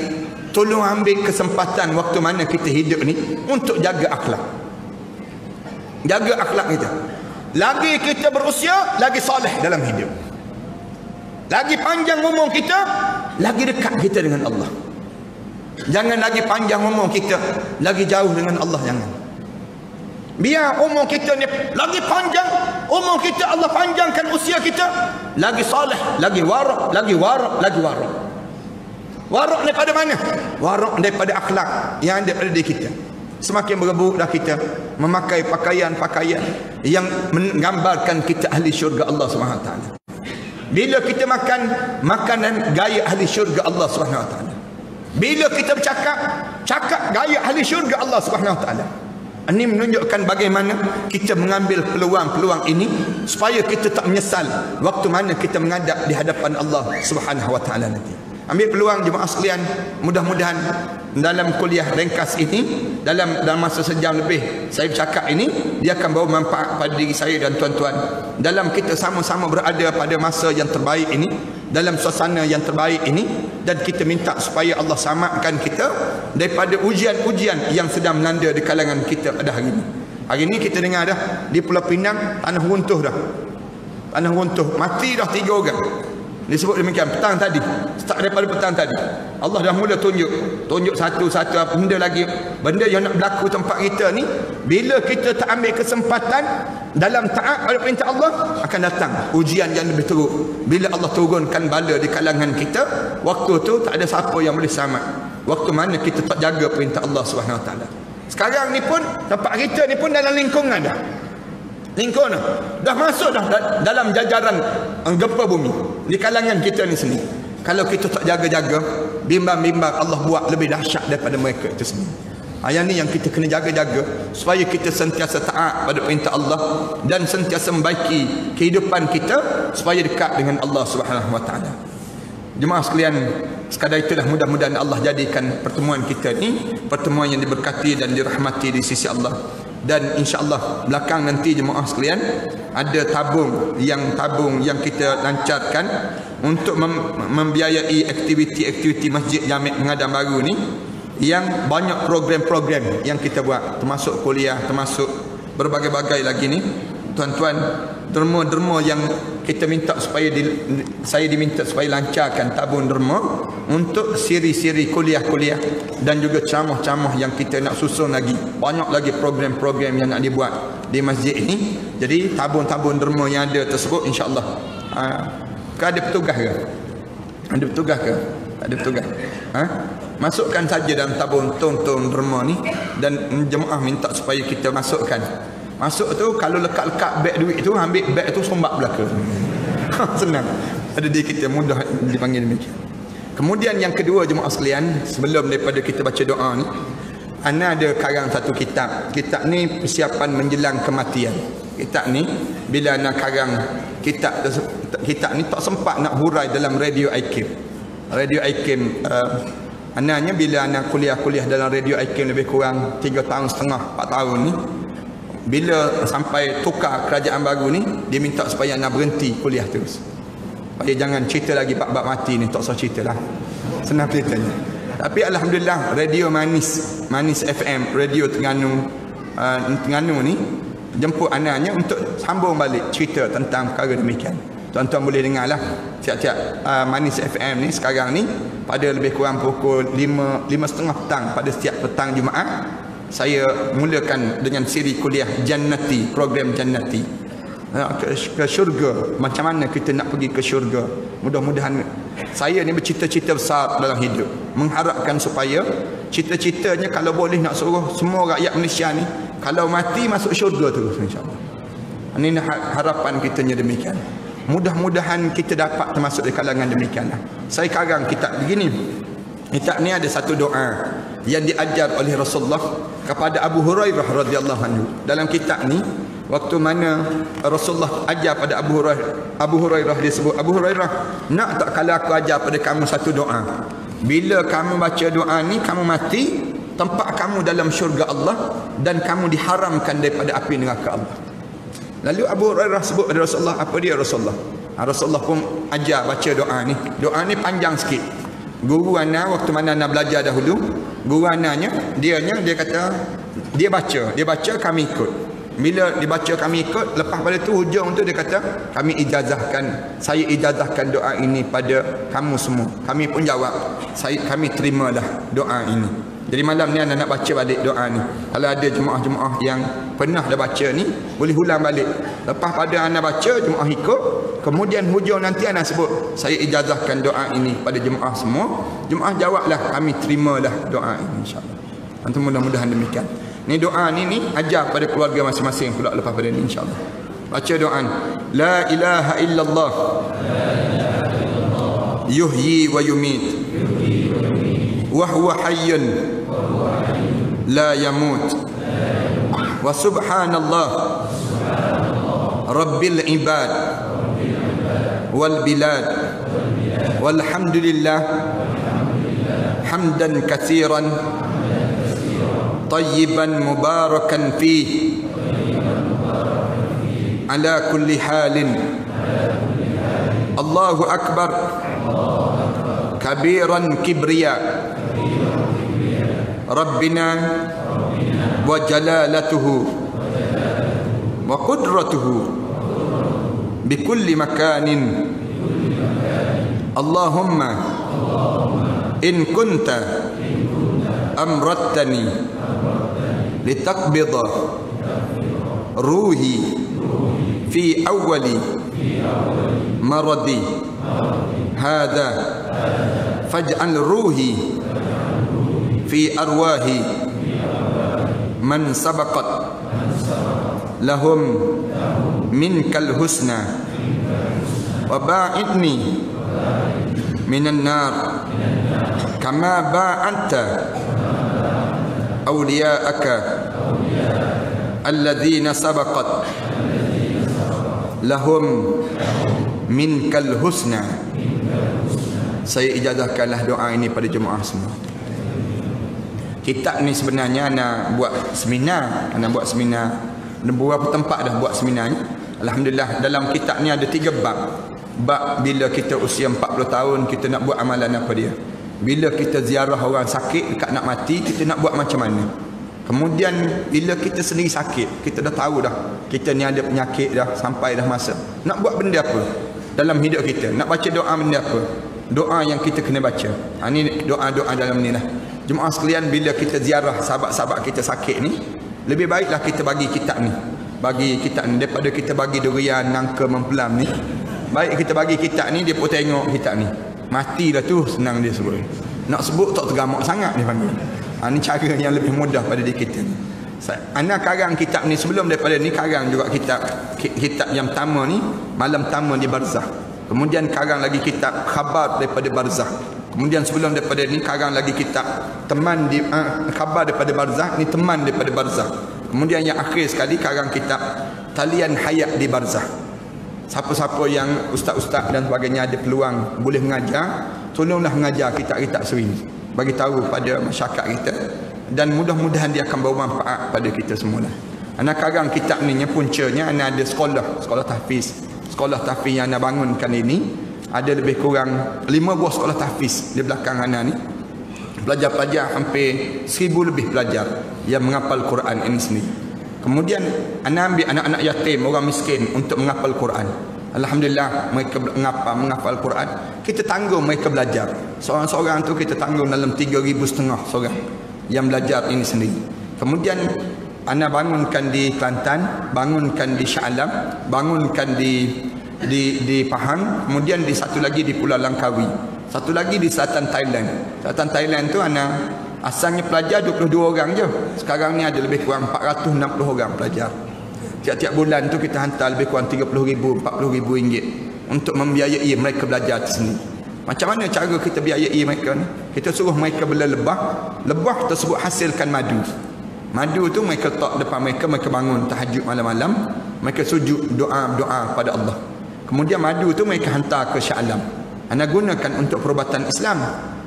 tolong ambil kesempatan waktu mana kita hidup ni untuk jaga akhlak. Jaga akhlak kita. Lagi kita berusia, lagi soleh dalam hidup. Lagi panjang umur kita, lagi dekat kita dengan Allah. Jangan lagi panjang umur kita, lagi jauh dengan Allah, jangan. Biar umur kita ni lagi panjang, umur kita Allah panjangkan usia kita, lagi soleh, lagi warak, lagi warak, lagi warak. Warak daripada mana? Warak daripada akhlak yang ada pada diri kita. Semakin berebut dah kita memakai pakaian-pakaian yang menggambarkan kita ahli syurga Allah SWT. Bila kita makan makanan gaya ahli syurga Allah SWT. Bila kita cakap gaya ahli syurga Allah SWT. Ini menunjukkan bagaimana kita mengambil peluang-peluang ini supaya kita tak menyesal waktu mana kita menghadap di hadapan Allah Subhanahu wa taala nanti. Ambil peluang jemaah sekalian, mudah-mudahan dalam kuliah ringkas ini, dalam masa sejam lebih saya bercakap ini, dia akan bawa manfaat pada diri saya dan tuan-tuan dalam kita sama-sama berada pada masa yang terbaik ini, dalam suasana yang terbaik ini, dan kita minta supaya Allah selamatkan kita daripada ujian-ujian yang sedang melanda di kalangan kita pada hari ini. Hari ini kita dengar dah di Pulau Pinang tanah runtuh dah. Tanah runtuh, mati dah 3 orang. Disebut demikian petang tadi. Start daripada petang tadi. Allah dah mula tunjuk satu-satu apa benda lagi. Benda yang nak berlaku tempat kita ni, bila kita tak ambil kesempatan dalam taat pada perintah Allah, akan datang ujian yang lebih teruk. Bila Allah turunkan bala di kalangan kita, waktu tu tak ada siapa yang boleh selamat. Waktu mana kita tak jaga perintah Allah SWT. Sekarang ni pun tempat kita ni pun dalam lingkungan dah. Lingkungan dah masuk dah dalam jajaran gempa bumi di kalangan kita ni sendiri. Kalau kita tak jaga-jaga, bimbang-bimbang Allah buat lebih dahsyat daripada mereka itu sendiri. Yang ni yang kita kena jaga-jaga supaya kita sentiasa taat pada perintah Allah dan sentiasa membaiki kehidupan kita supaya dekat dengan Allah Subhanahu wa taala. Jemaah sekalian, sekadar itulah mudah-mudahan Allah jadikan pertemuan kita ni pertemuan yang diberkati dan dirahmati di sisi Allah. Dan insya-Allah belakang nanti jemaah sekalian ada tabung yang kita lancarkan untuk membiayai aktiviti-aktiviti Masjid Jami' Mengadam Baru ni, yang banyak program-program yang kita buat, termasuk kuliah, termasuk berbagai-bagai lagi ni tuan-tuan. Derma-derma yang kita minta supaya saya diminta supaya lancarkan tabung derma untuk siri-siri kuliah-kuliah dan juga ceramah-ceramah yang kita nak susun lagi. Banyak lagi program-program yang nak dibuat di masjid ini. Jadi tabung-tabung derma yang ada tersebut insya-Allah ada petugas ke? Ada petugas ke? Tak ada petugas. Masukkan saja dalam tabung tong-tong derma ni dan jemaah minta supaya kita masukkan. Masuk tu kalau lekat-lekat beg duit tu, ambil beg tu sombak belaka. Senang. Ada di kita mudah dipanggil demikian. Kemudian yang kedua jemaah sekalian, sebelum daripada kita baca doa ni, ana ada karang satu kitab. Kitab ni persiapan menjelang kematian. Kitab ni bila ana karang kitab ni tak sempat nak hurai dalam radio IKIM. Radio IKIM anaknya bila anak kuliah dalam radio IKIM lebih kurang 3 tahun setengah 4 tahun ni, bila sampai tukar kerajaan baru ni, dia minta supaya anak berhenti kuliah terus, supaya jangan cerita lagi bab-bab mati ni, tak usah cerita lah, senang ceritanya. Tapi alhamdulillah radio Manis FM, radio Terengganu ni jemput anaknya untuk sambung balik cerita tentang perkara demikian. Tuan-tuan boleh dengar lah tiap-tiap Manis FM ni sekarang ni pada lebih kurang pukul 5.30 petang pada setiap petang Jumaat. Saya mulakan dengan siri kuliah Jannati, program Jannati, ke syurga. Macam mana kita nak pergi ke syurga. Mudah-mudahan saya ni bercita-cita besar dalam hidup, mengharapkan supaya cita-citanya kalau boleh nak suruh semua rakyat Malaysia ni kalau mati masuk syurga terus insya-Allah. Ini harapan kitanya demikian. Mudah-mudahan kita dapat termasuk di kalangan demikianlah. Saya karang kitab begini. Kitab ni ada satu doa yang diajar oleh Rasulullah kepada Abu Hurairah radhiyallahu anhu. Dalam kitab ni, waktu mana Rasulullah ajar pada Abu Hurairah, dia sebut, Abu Hurairah, nak tak kalau aku ajar pada kamu satu doa? Bila kamu baca doa ni, kamu mati, tempat kamu dalam syurga Allah dan kamu diharamkan daripada api neraka Allah. Lalu Abu Hurairah sebut pada Rasulullah, apa dia Rasulullah? Rasulullah pun ajar baca doa ni. Doa ni panjang sikit. Guru ana waktu mana ana belajar dahulu, guru ananya dia kata dia baca kami ikut. Bila dibaca kami ikut, lepas pada tu hujung tu dia kata saya ijazahkan doa ini pada kamu semua. Kami pun jawab, kami terimalah doa ini. Jadi malam ni anda nak baca balik doa ni. Kalau ada jemaah-jemaah yang pernah dah baca ni, boleh ulang balik. Lepas pada anda baca, jemaah ikut. Kemudian hujung nanti anda sebut, saya ijazahkan doa ini pada jemaah semua. Jemaah jawablah, kami terimalah doa ini insya-Allah. Nanti mudah-mudahan demikian. Ni doa ni ajar pada keluarga masing-masing pula lepas pada ni insya-Allah. Baca doa ni. La ilaha illallah. Yuhyi wa yumit. Wa huwa hayyun la yamut. Wa subhanallah rabbil ibad wal bilad walhamdulillah hamdan katsiran tayyiban mubarakan fih ala kulli halin. Allahu akbar kabiran kibriya Rabbina wa jalalatuhu wa qudratuhu bikulli makanin. Allahumma in kunta amrattani litaqbida ruhi fi awwali maradi hadha faj'al ruhi fi arwahi man sabaqat lahum minkal husna wa ba'idni minan nar kama ba'anta awliya'aka alladhina sabaqat lahum minkal husna. Saya ijazahkanlah doa ini pada jemaah semua. Kitab ni sebenarnya nak buat seminar, beberapa tempat dah buat seminar ni. Alhamdulillah dalam kitab ni ada 3 bab. Bab bila kita usia 40 tahun kita nak buat amalan apa dia. Bila kita ziarah orang sakit dekat nak mati, kita nak buat macam mana? Kemudian bila kita sendiri sakit, kita dah tahu dah kita ni ada penyakit dah, sampai dah masa. Nak buat benda apa dalam hidup kita? Nak baca doa benda apa? Doa yang kita kena baca. Ini doa-doa dalam ni lah. Jemaah sekalian, bila kita ziarah sahabat-sahabat kita sakit ni, lebih baiklah kita bagi kitab ni. Bagi kitab ni daripada kita bagi durian, nangka, mempelam ni. Baik kita bagi kitab ni, dia pun tengok kitab ni. Matilah tu, senang dia sebut. Nak sebut tak tergamak sangat dia panggil. Ini cara yang lebih mudah pada diri kita ni. Ana karang kitab ni sebelum daripada ni, karang juga kitab yang pertama ni, malam pertama di Barzah. Kemudian karang lagi kitab khabar daripada Barzah. Kemudian sebelum daripada ni karang lagi kitab teman di khabar daripada Barzah, ni teman daripada Barzah. Kemudian yang akhir sekali karang kitab talian hayat di Barzah. Siapa-siapa yang ustaz-ustaz dan sebagainya ada peluang boleh mengajar, tolonglah mengajar kitab-kitab seri ni, bagi tahu pada masyarakat kita, dan mudah-mudahan dia akan bawa manfaat pada kita semua lah. Anak karang kitab ni puncanya anak ada sekolah tahfiz. Sekolah tahfiz yang anak bangunkan ini ada lebih kurang 5 buah sekolah tahfiz di belakang anak ni. Pelajar-pelajar hampir 1000 lebih pelajar yang menghafal Quran ini sendiri. Kemudian anak ambil anak-anak yatim, orang miskin untuk menghafal Quran. Alhamdulillah mereka menghafal Quran. Kita tanggung mereka belajar. Seorang-seorang tu kita tanggung dalam 3,500 seorang yang belajar ini sendiri. Kemudian anak bangunkan di Kelantan, bangunkan di Shah Alam, bangunkan di Pahang, kemudian di satu lagi di Pulau Langkawi, satu lagi di selatan Thailand. Selatan Thailand tu anak asalnya pelajar 22 orang je. Sekarang ni ada lebih kurang 460 orang pelajar. Tiap-tiap bulan tu kita hantar lebih kurang 30,000, 40,000 ringgit untuk membiayai mereka belajar di sini. Macam mana cara kita biayai mereka ni? Kita suruh mereka bela lebah. Lebah tersebut hasilkan madu. Madu tu mereka letak depan mereka, mereka bangun tahajud malam-malam, mereka sujud doa pada Allah. Kemudian madu tu mereka hantar ke Shah Alam. Anda gunakan untuk perubatan Islam.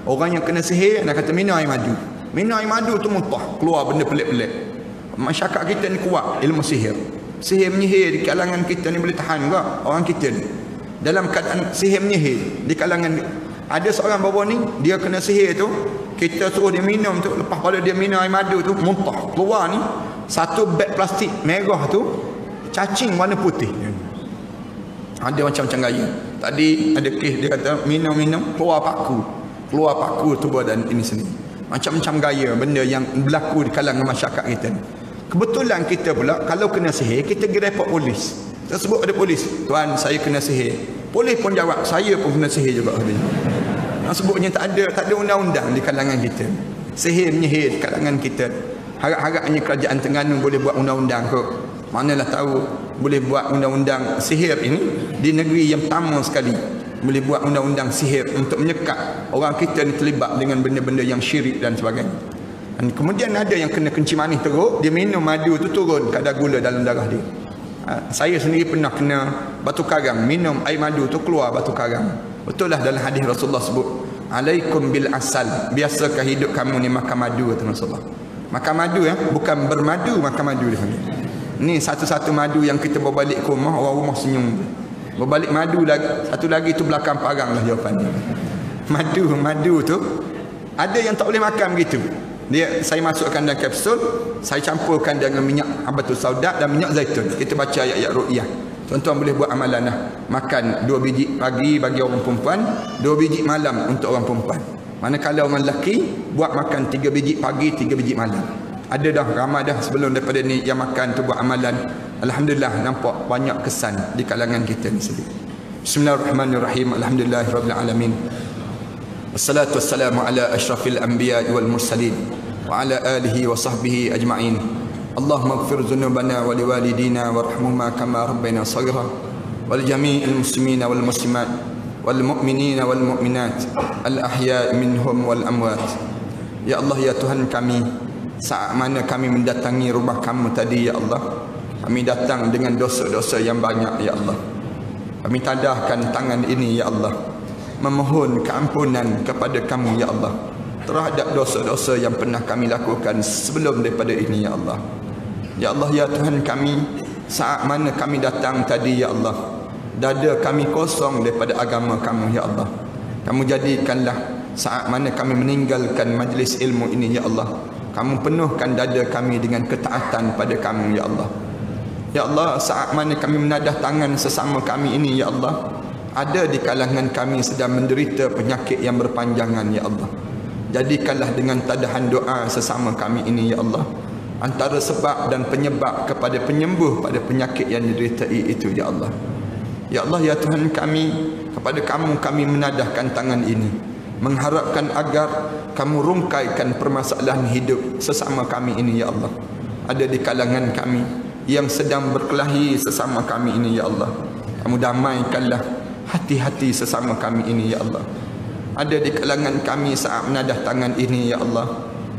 Orang yang kena sihir, anda kata minum air madu. Minum air madu tu muntah, keluar benda pelik-pelik. Masyarakat kita ni kuat ilmu sihir. Sihir menyihir di kalangan kita ni boleh tahan ke orang kita ni? Dalam keadaan sihir menyihir di kalangan, ada seorang bawah ni, dia kena sihir tu, kita suruh dia minum tu, lepas pada dia minum air madu tu, muntah, keluar ni satu beg plastik merah tu, cacing warna putih. Ada macam-macam gaya. Tadi ada kes dia kata minum-minum keluar paku tu badan ini sendiri. Macam-macam gaya benda yang berlaku di kalangan masyarakat kita ni. Kebetulan kita pula kalau kena sihir, kita pergi report polis. Tersebut ada polis, tuan saya kena sihir. Polis pun jawab, saya pun kena sihir juga. Sebutnya tak ada undang-undang di kalangan kita. Sihir menyihir di kalangan kita. Harap-harapnya kerajaan Terengganu boleh buat undang-undang ke. Manalah tahu boleh buat undang-undang sihir ini di negeri yang pertama sekali. Boleh buat undang-undang sihir untuk menyekat orang kita ni terlibat dengan benda-benda yang syirik dan sebagainya. Dan kemudian ada yang kena kencing manis teruk, dia minum madu tu turun kadar gula dalam darah dia. Saya sendiri pernah kena batu karang, minum air madu tu keluar batu karang. Betul lah dalam hadis Rasulullah sebut, alaikum bil asal, biasakah hidup kamu ni makan madu, kata Rasulullah. Makan madu bukan bermadu, makan madu dia panggil. Ni satu-satu madu yang kita bawa balik ke rumah, orang rumah senyum. Bawa balik madu lagi, satu lagi tu belakang parang lah jawapan. Madu tu ada yang tak boleh makan begitu. Saya masukkan dalam kapsul, saya campurkan dengan minyak habatus sauda dan minyak zaitun. Kita baca ayat-ayat ruqyah. Tuan-tuan boleh buat amalan lah. Makan 2 biji pagi bagi orang perempuan, 2 biji malam untuk orang perempuan. Manakala orang lelaki buat makan 3 biji pagi, 3 biji malam. Ada dah ramai dah sebelum daripada ni yang makan tu buat amalan. Alhamdulillah nampak banyak kesan di kalangan kita ni sendiri. Bismillahirrahmanirrahim. Alhamdulillahirabbil alamin. Wassalatu wassalamu ala asyrafil anbiya wal mursalin wa ala alihi wa sahbihi ajma'in. Allahumma ighfir dhunubana wa liwalidina warhamhuma kama rabbayna shaghira wal jami'il muslimina wal muslimat wal mu'minina wal mu'minat al ahya' minhum wal amwat. Ya Allah, ya Tuhan kami, saat mana kami mendatangi rumah kamu tadi ya Allah, kami datang dengan dosa-dosa yang banyak ya Allah. Kami tadahkan tangan ini ya Allah, memohon keampunan kepada kamu ya Allah terhadap dosa-dosa yang pernah kami lakukan sebelum daripada ini ya Allah. Ya Allah, ya Tuhan kami, saat mana kami datang tadi ya Allah, dada kami kosong daripada agama kamu ya Allah. Kamu jadikanlah saat mana kami meninggalkan majlis ilmu ini ya Allah, kamu penuhkan dada kami dengan ketaatan pada kamu ya Allah. Ya Allah, saat mana kami menadah tangan sesama kami ini ya Allah, ada di kalangan kami sedang menderita penyakit yang berpanjangan ya Allah. Jadikanlah dengan tadahan doa sesama kami ini ya Allah antara sebab dan penyebab kepada penyembuh pada penyakit yang dideritai itu ya Allah. Ya Allah ya Tuhan kami, kepada kamu kami menadahkan tangan ini, mengharapkan agar kamu rungkaikan permasalahan hidup sesama kami ini ya Allah. Ada di kalangan kami yang sedang berkelahi sesama kami ini ya Allah, kamu damaikanlah hati-hati sesama kami ini ya Allah. Ada di kalangan kami saat menadah tangan ini ya Allah,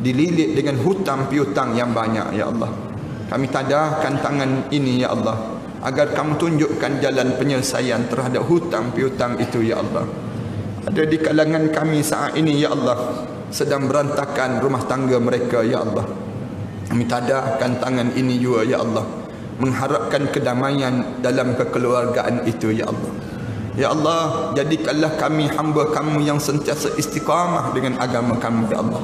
dililit dengan hutang piutang yang banyak ya Allah. Kami tadahkan tangan ini ya Allah, agar kamu tunjukkan jalan penyelesaian terhadap hutang piutang itu ya Allah. Ada di kalangan kami saat ini ya Allah sedang berantakan rumah tangga mereka ya Allah. Kami tadahkan tangan ini juga ya Allah, mengharapkan kedamaian dalam kekeluargaan itu ya Allah. Ya Allah, jadikanlah kami hamba kamu yang sentiasa istiqamah dengan agama kamu ya Allah.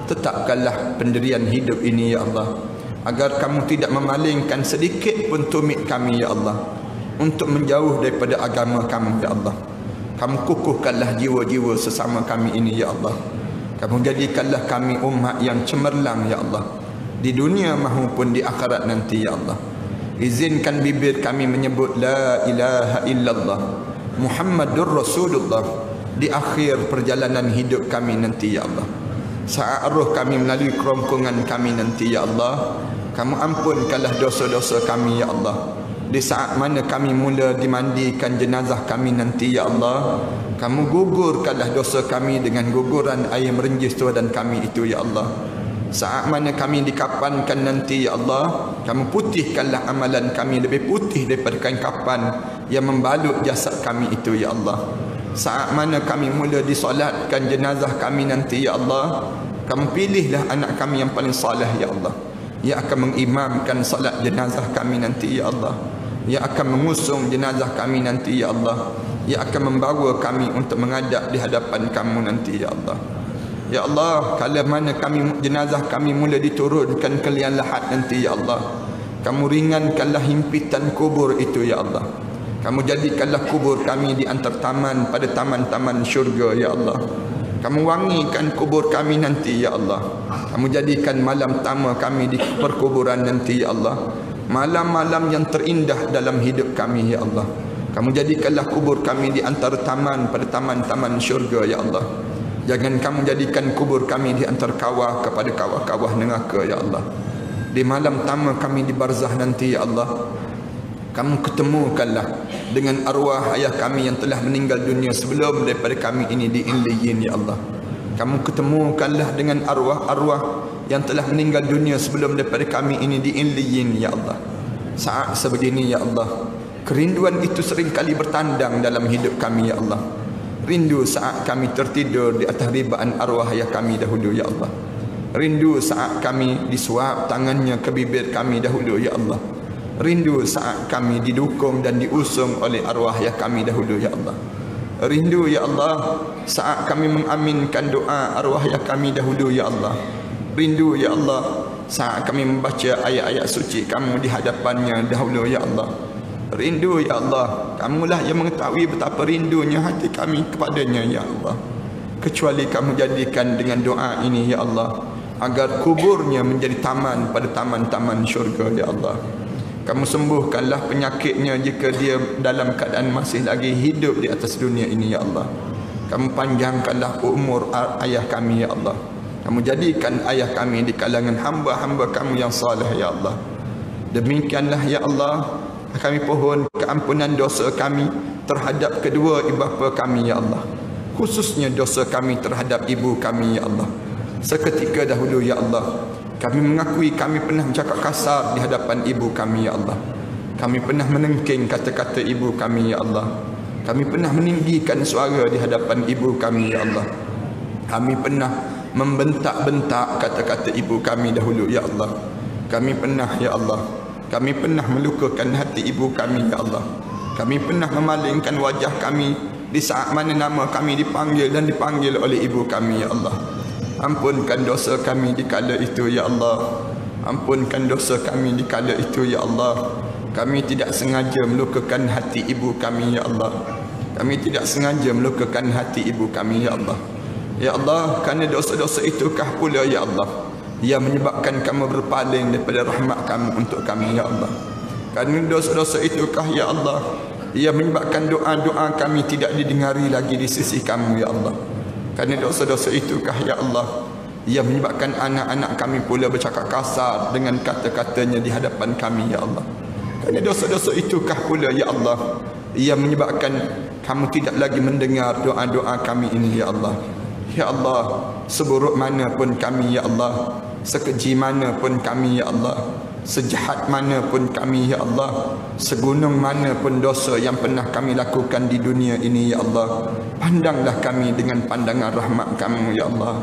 Tetapkanlah pendirian hidup ini ya Allah, agar kamu tidak memalingkan sedikit pun tumit kami ya Allah untuk menjauh daripada agama kamu ya Allah. Kamu kukuhkanlah jiwa-jiwa sesama kami ini ya Allah. Kamu jadikanlah kami umat yang cemerlang ya Allah, di dunia maupun di akhirat nanti ya Allah. Izinkan bibir kami menyebut la ilaha illallah Muhammadur Rasulullah di akhir perjalanan hidup kami nanti ya Allah. Saat roh kami melalui kerongkongan kami nanti ya Allah, kamu ampunkanlah dosa-dosa kami ya Allah. Di saat mana kami mula dimandikan jenazah kami nanti ya Allah, kamu gugurkanlah dosa kami dengan guguran air merenjis Tuhan kami itu ya Allah. Saat mana kami dikapankan nanti ya Allah, kamu putihkanlah amalan kami lebih putih daripada kain kapan yang membalut jasad kami itu ya Allah. Saat mana kami mula disolatkan jenazah kami nanti ya Allah, kamu pilihlah anak kami yang paling saleh ya Allah, yang akan mengimamkan salat jenazah kami nanti ya Allah, yang akan mengusung jenazah kami nanti ya Allah, yang akan membawa kami untuk menghadap di hadapan kamu nanti ya Allah. Ya Allah, kala mana kami jenazah kami mula diturunkan ke liang lahat nanti ya Allah, kamu ringankanlah himpitan kubur itu ya Allah. Kamu jadikanlah kubur kami di antara taman pada taman-taman syurga ya Allah. Kamu wangikan kubur kami nanti ya Allah. Kamu jadikan malam pertama kami di perkuburan nanti ya Allah malam-malam yang terindah dalam hidup kami ya Allah. Kamu jadikanlah kubur kami di antara taman pada taman-taman syurga ya Allah. Jangan kamu jadikan kubur kami di antara kawah kepada kawah-kawah neraka ya Allah. Di malam pertama kami di barzah nanti ya Allah, kamu ketemukanlah dengan arwah ayah kami yang telah meninggal dunia sebelum daripada kami ini di Illiyin ya Allah. Kamu ketemukanlah dengan arwah-arwah yang telah meninggal dunia sebelum daripada kami ini di Illiyin ya Allah. Saat sebegini ya Allah, kerinduan itu seringkali bertandang dalam hidup kami ya Allah. Rindu saat kami tertidur di atas ribaan arwah ayah kami dahulu ya Allah. Rindu saat kami disuap tangannya ke bibir kami dahulu ya Allah. Rindu saat kami didukung dan diusung oleh arwah ayah kami dahulu ya Allah. Rindu ya Allah saat kami mengaminkan doa arwah ayah kami dahulu ya Allah. Rindu ya Allah saat kami membaca ayat-ayat suci kamu di hadapannya dahulu ya Allah. Rindu ya Allah, kamulah yang mengetahui betapa rindunya hati kami kepadanya ya Allah. Kecuali kamu jadikan dengan doa ini ya Allah, agar kuburnya menjadi taman pada taman-taman syurga ya Allah. Kamu sembuhkanlah penyakitnya jika dia dalam keadaan masih lagi hidup di atas dunia ini ya Allah. Kamu panjangkanlah umur ayah kami ya Allah. Kamu jadikan ayah kami di kalangan hamba-hamba kamu yang saleh ya Allah. Demikianlah ya Allah, kami pohon keampunan dosa kami terhadap kedua ibu bapa kami ya Allah, khususnya dosa kami terhadap ibu kami ya Allah. Seketika dahulu ya Allah, kami mengakui kami pernah bercakap kasar di hadapan ibu kami ya Allah. Kami pernah menengking kata-kata ibu kami ya Allah. Kami pernah meninggikan suara di hadapan ibu kami ya Allah. Kami pernah membentak-bentak kata-kata ibu kami dahulu ya Allah. Kami pernah ya Allah, kami pernah melukakan hati ibu kami ya Allah. Kami pernah memalingkan wajah kami di saat mana nama kami dipanggil dan dipanggil oleh ibu kami, ya Allah. Ampunkan dosa kami di kala itu, ya Allah. Ampunkan dosa kami di kala itu, ya Allah. Kami tidak sengaja melukakan hati ibu kami, ya Allah. Kami tidak sengaja melukakan hati ibu kami, ya Allah. Ya Allah, kerana dosa-dosa itukah pula, ya Allah, yang menyebabkan kamu berpaling daripada rahmat kamu untuk kami, ya Allah. Kerana dosa-dosa itukah, ya Allah, yang menyebabkan doa-doa kami tidak didengari lagi di sisi kamu, ya Allah. Kerana dosa-dosa itukah, ya Allah, yang menyebabkan anak-anak kami pula bercakap kasar dengan kata-katanya di hadapan kami, ya Allah. Kerana dosa-dosa itukah pula, ya Allah, yang menyebabkan kamu tidak lagi mendengar doa-doa kami ini, ya Allah. Ya Allah, seburuk mana pun kami, ya Allah, sekeji mana pun kami, ya Allah, sejahat mana pun kami, ya Allah, segunung mana pun dosa yang pernah kami lakukan di dunia ini, ya Allah, pandanglah kami dengan pandangan rahmat kamu, ya Allah.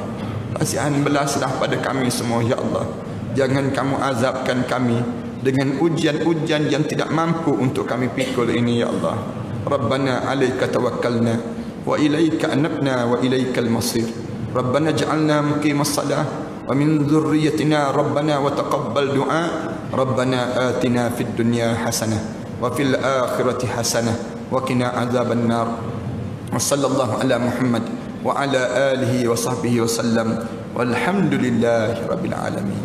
Kasihan belaslah pada kami semua, ya Allah. Jangan kamu azabkan kami dengan ujian-ujian yang tidak mampu untuk kami pikul ini, ya Allah. Rabbana alaika tawakkalna wa ilaika anabna wa ilaikal masir. Rabbana ja'alna muqimas salah wa min dhurriyyatina rabbana wa taqabbal du'a. Rabbana atina fid dunya hasanah wa fil akhirati hasanah wa qina adzaban nar. Wa sallallahu ala Muhammad wa ala alihi wa sahbihi wa sallam walhamdulillahi rabbil alamin.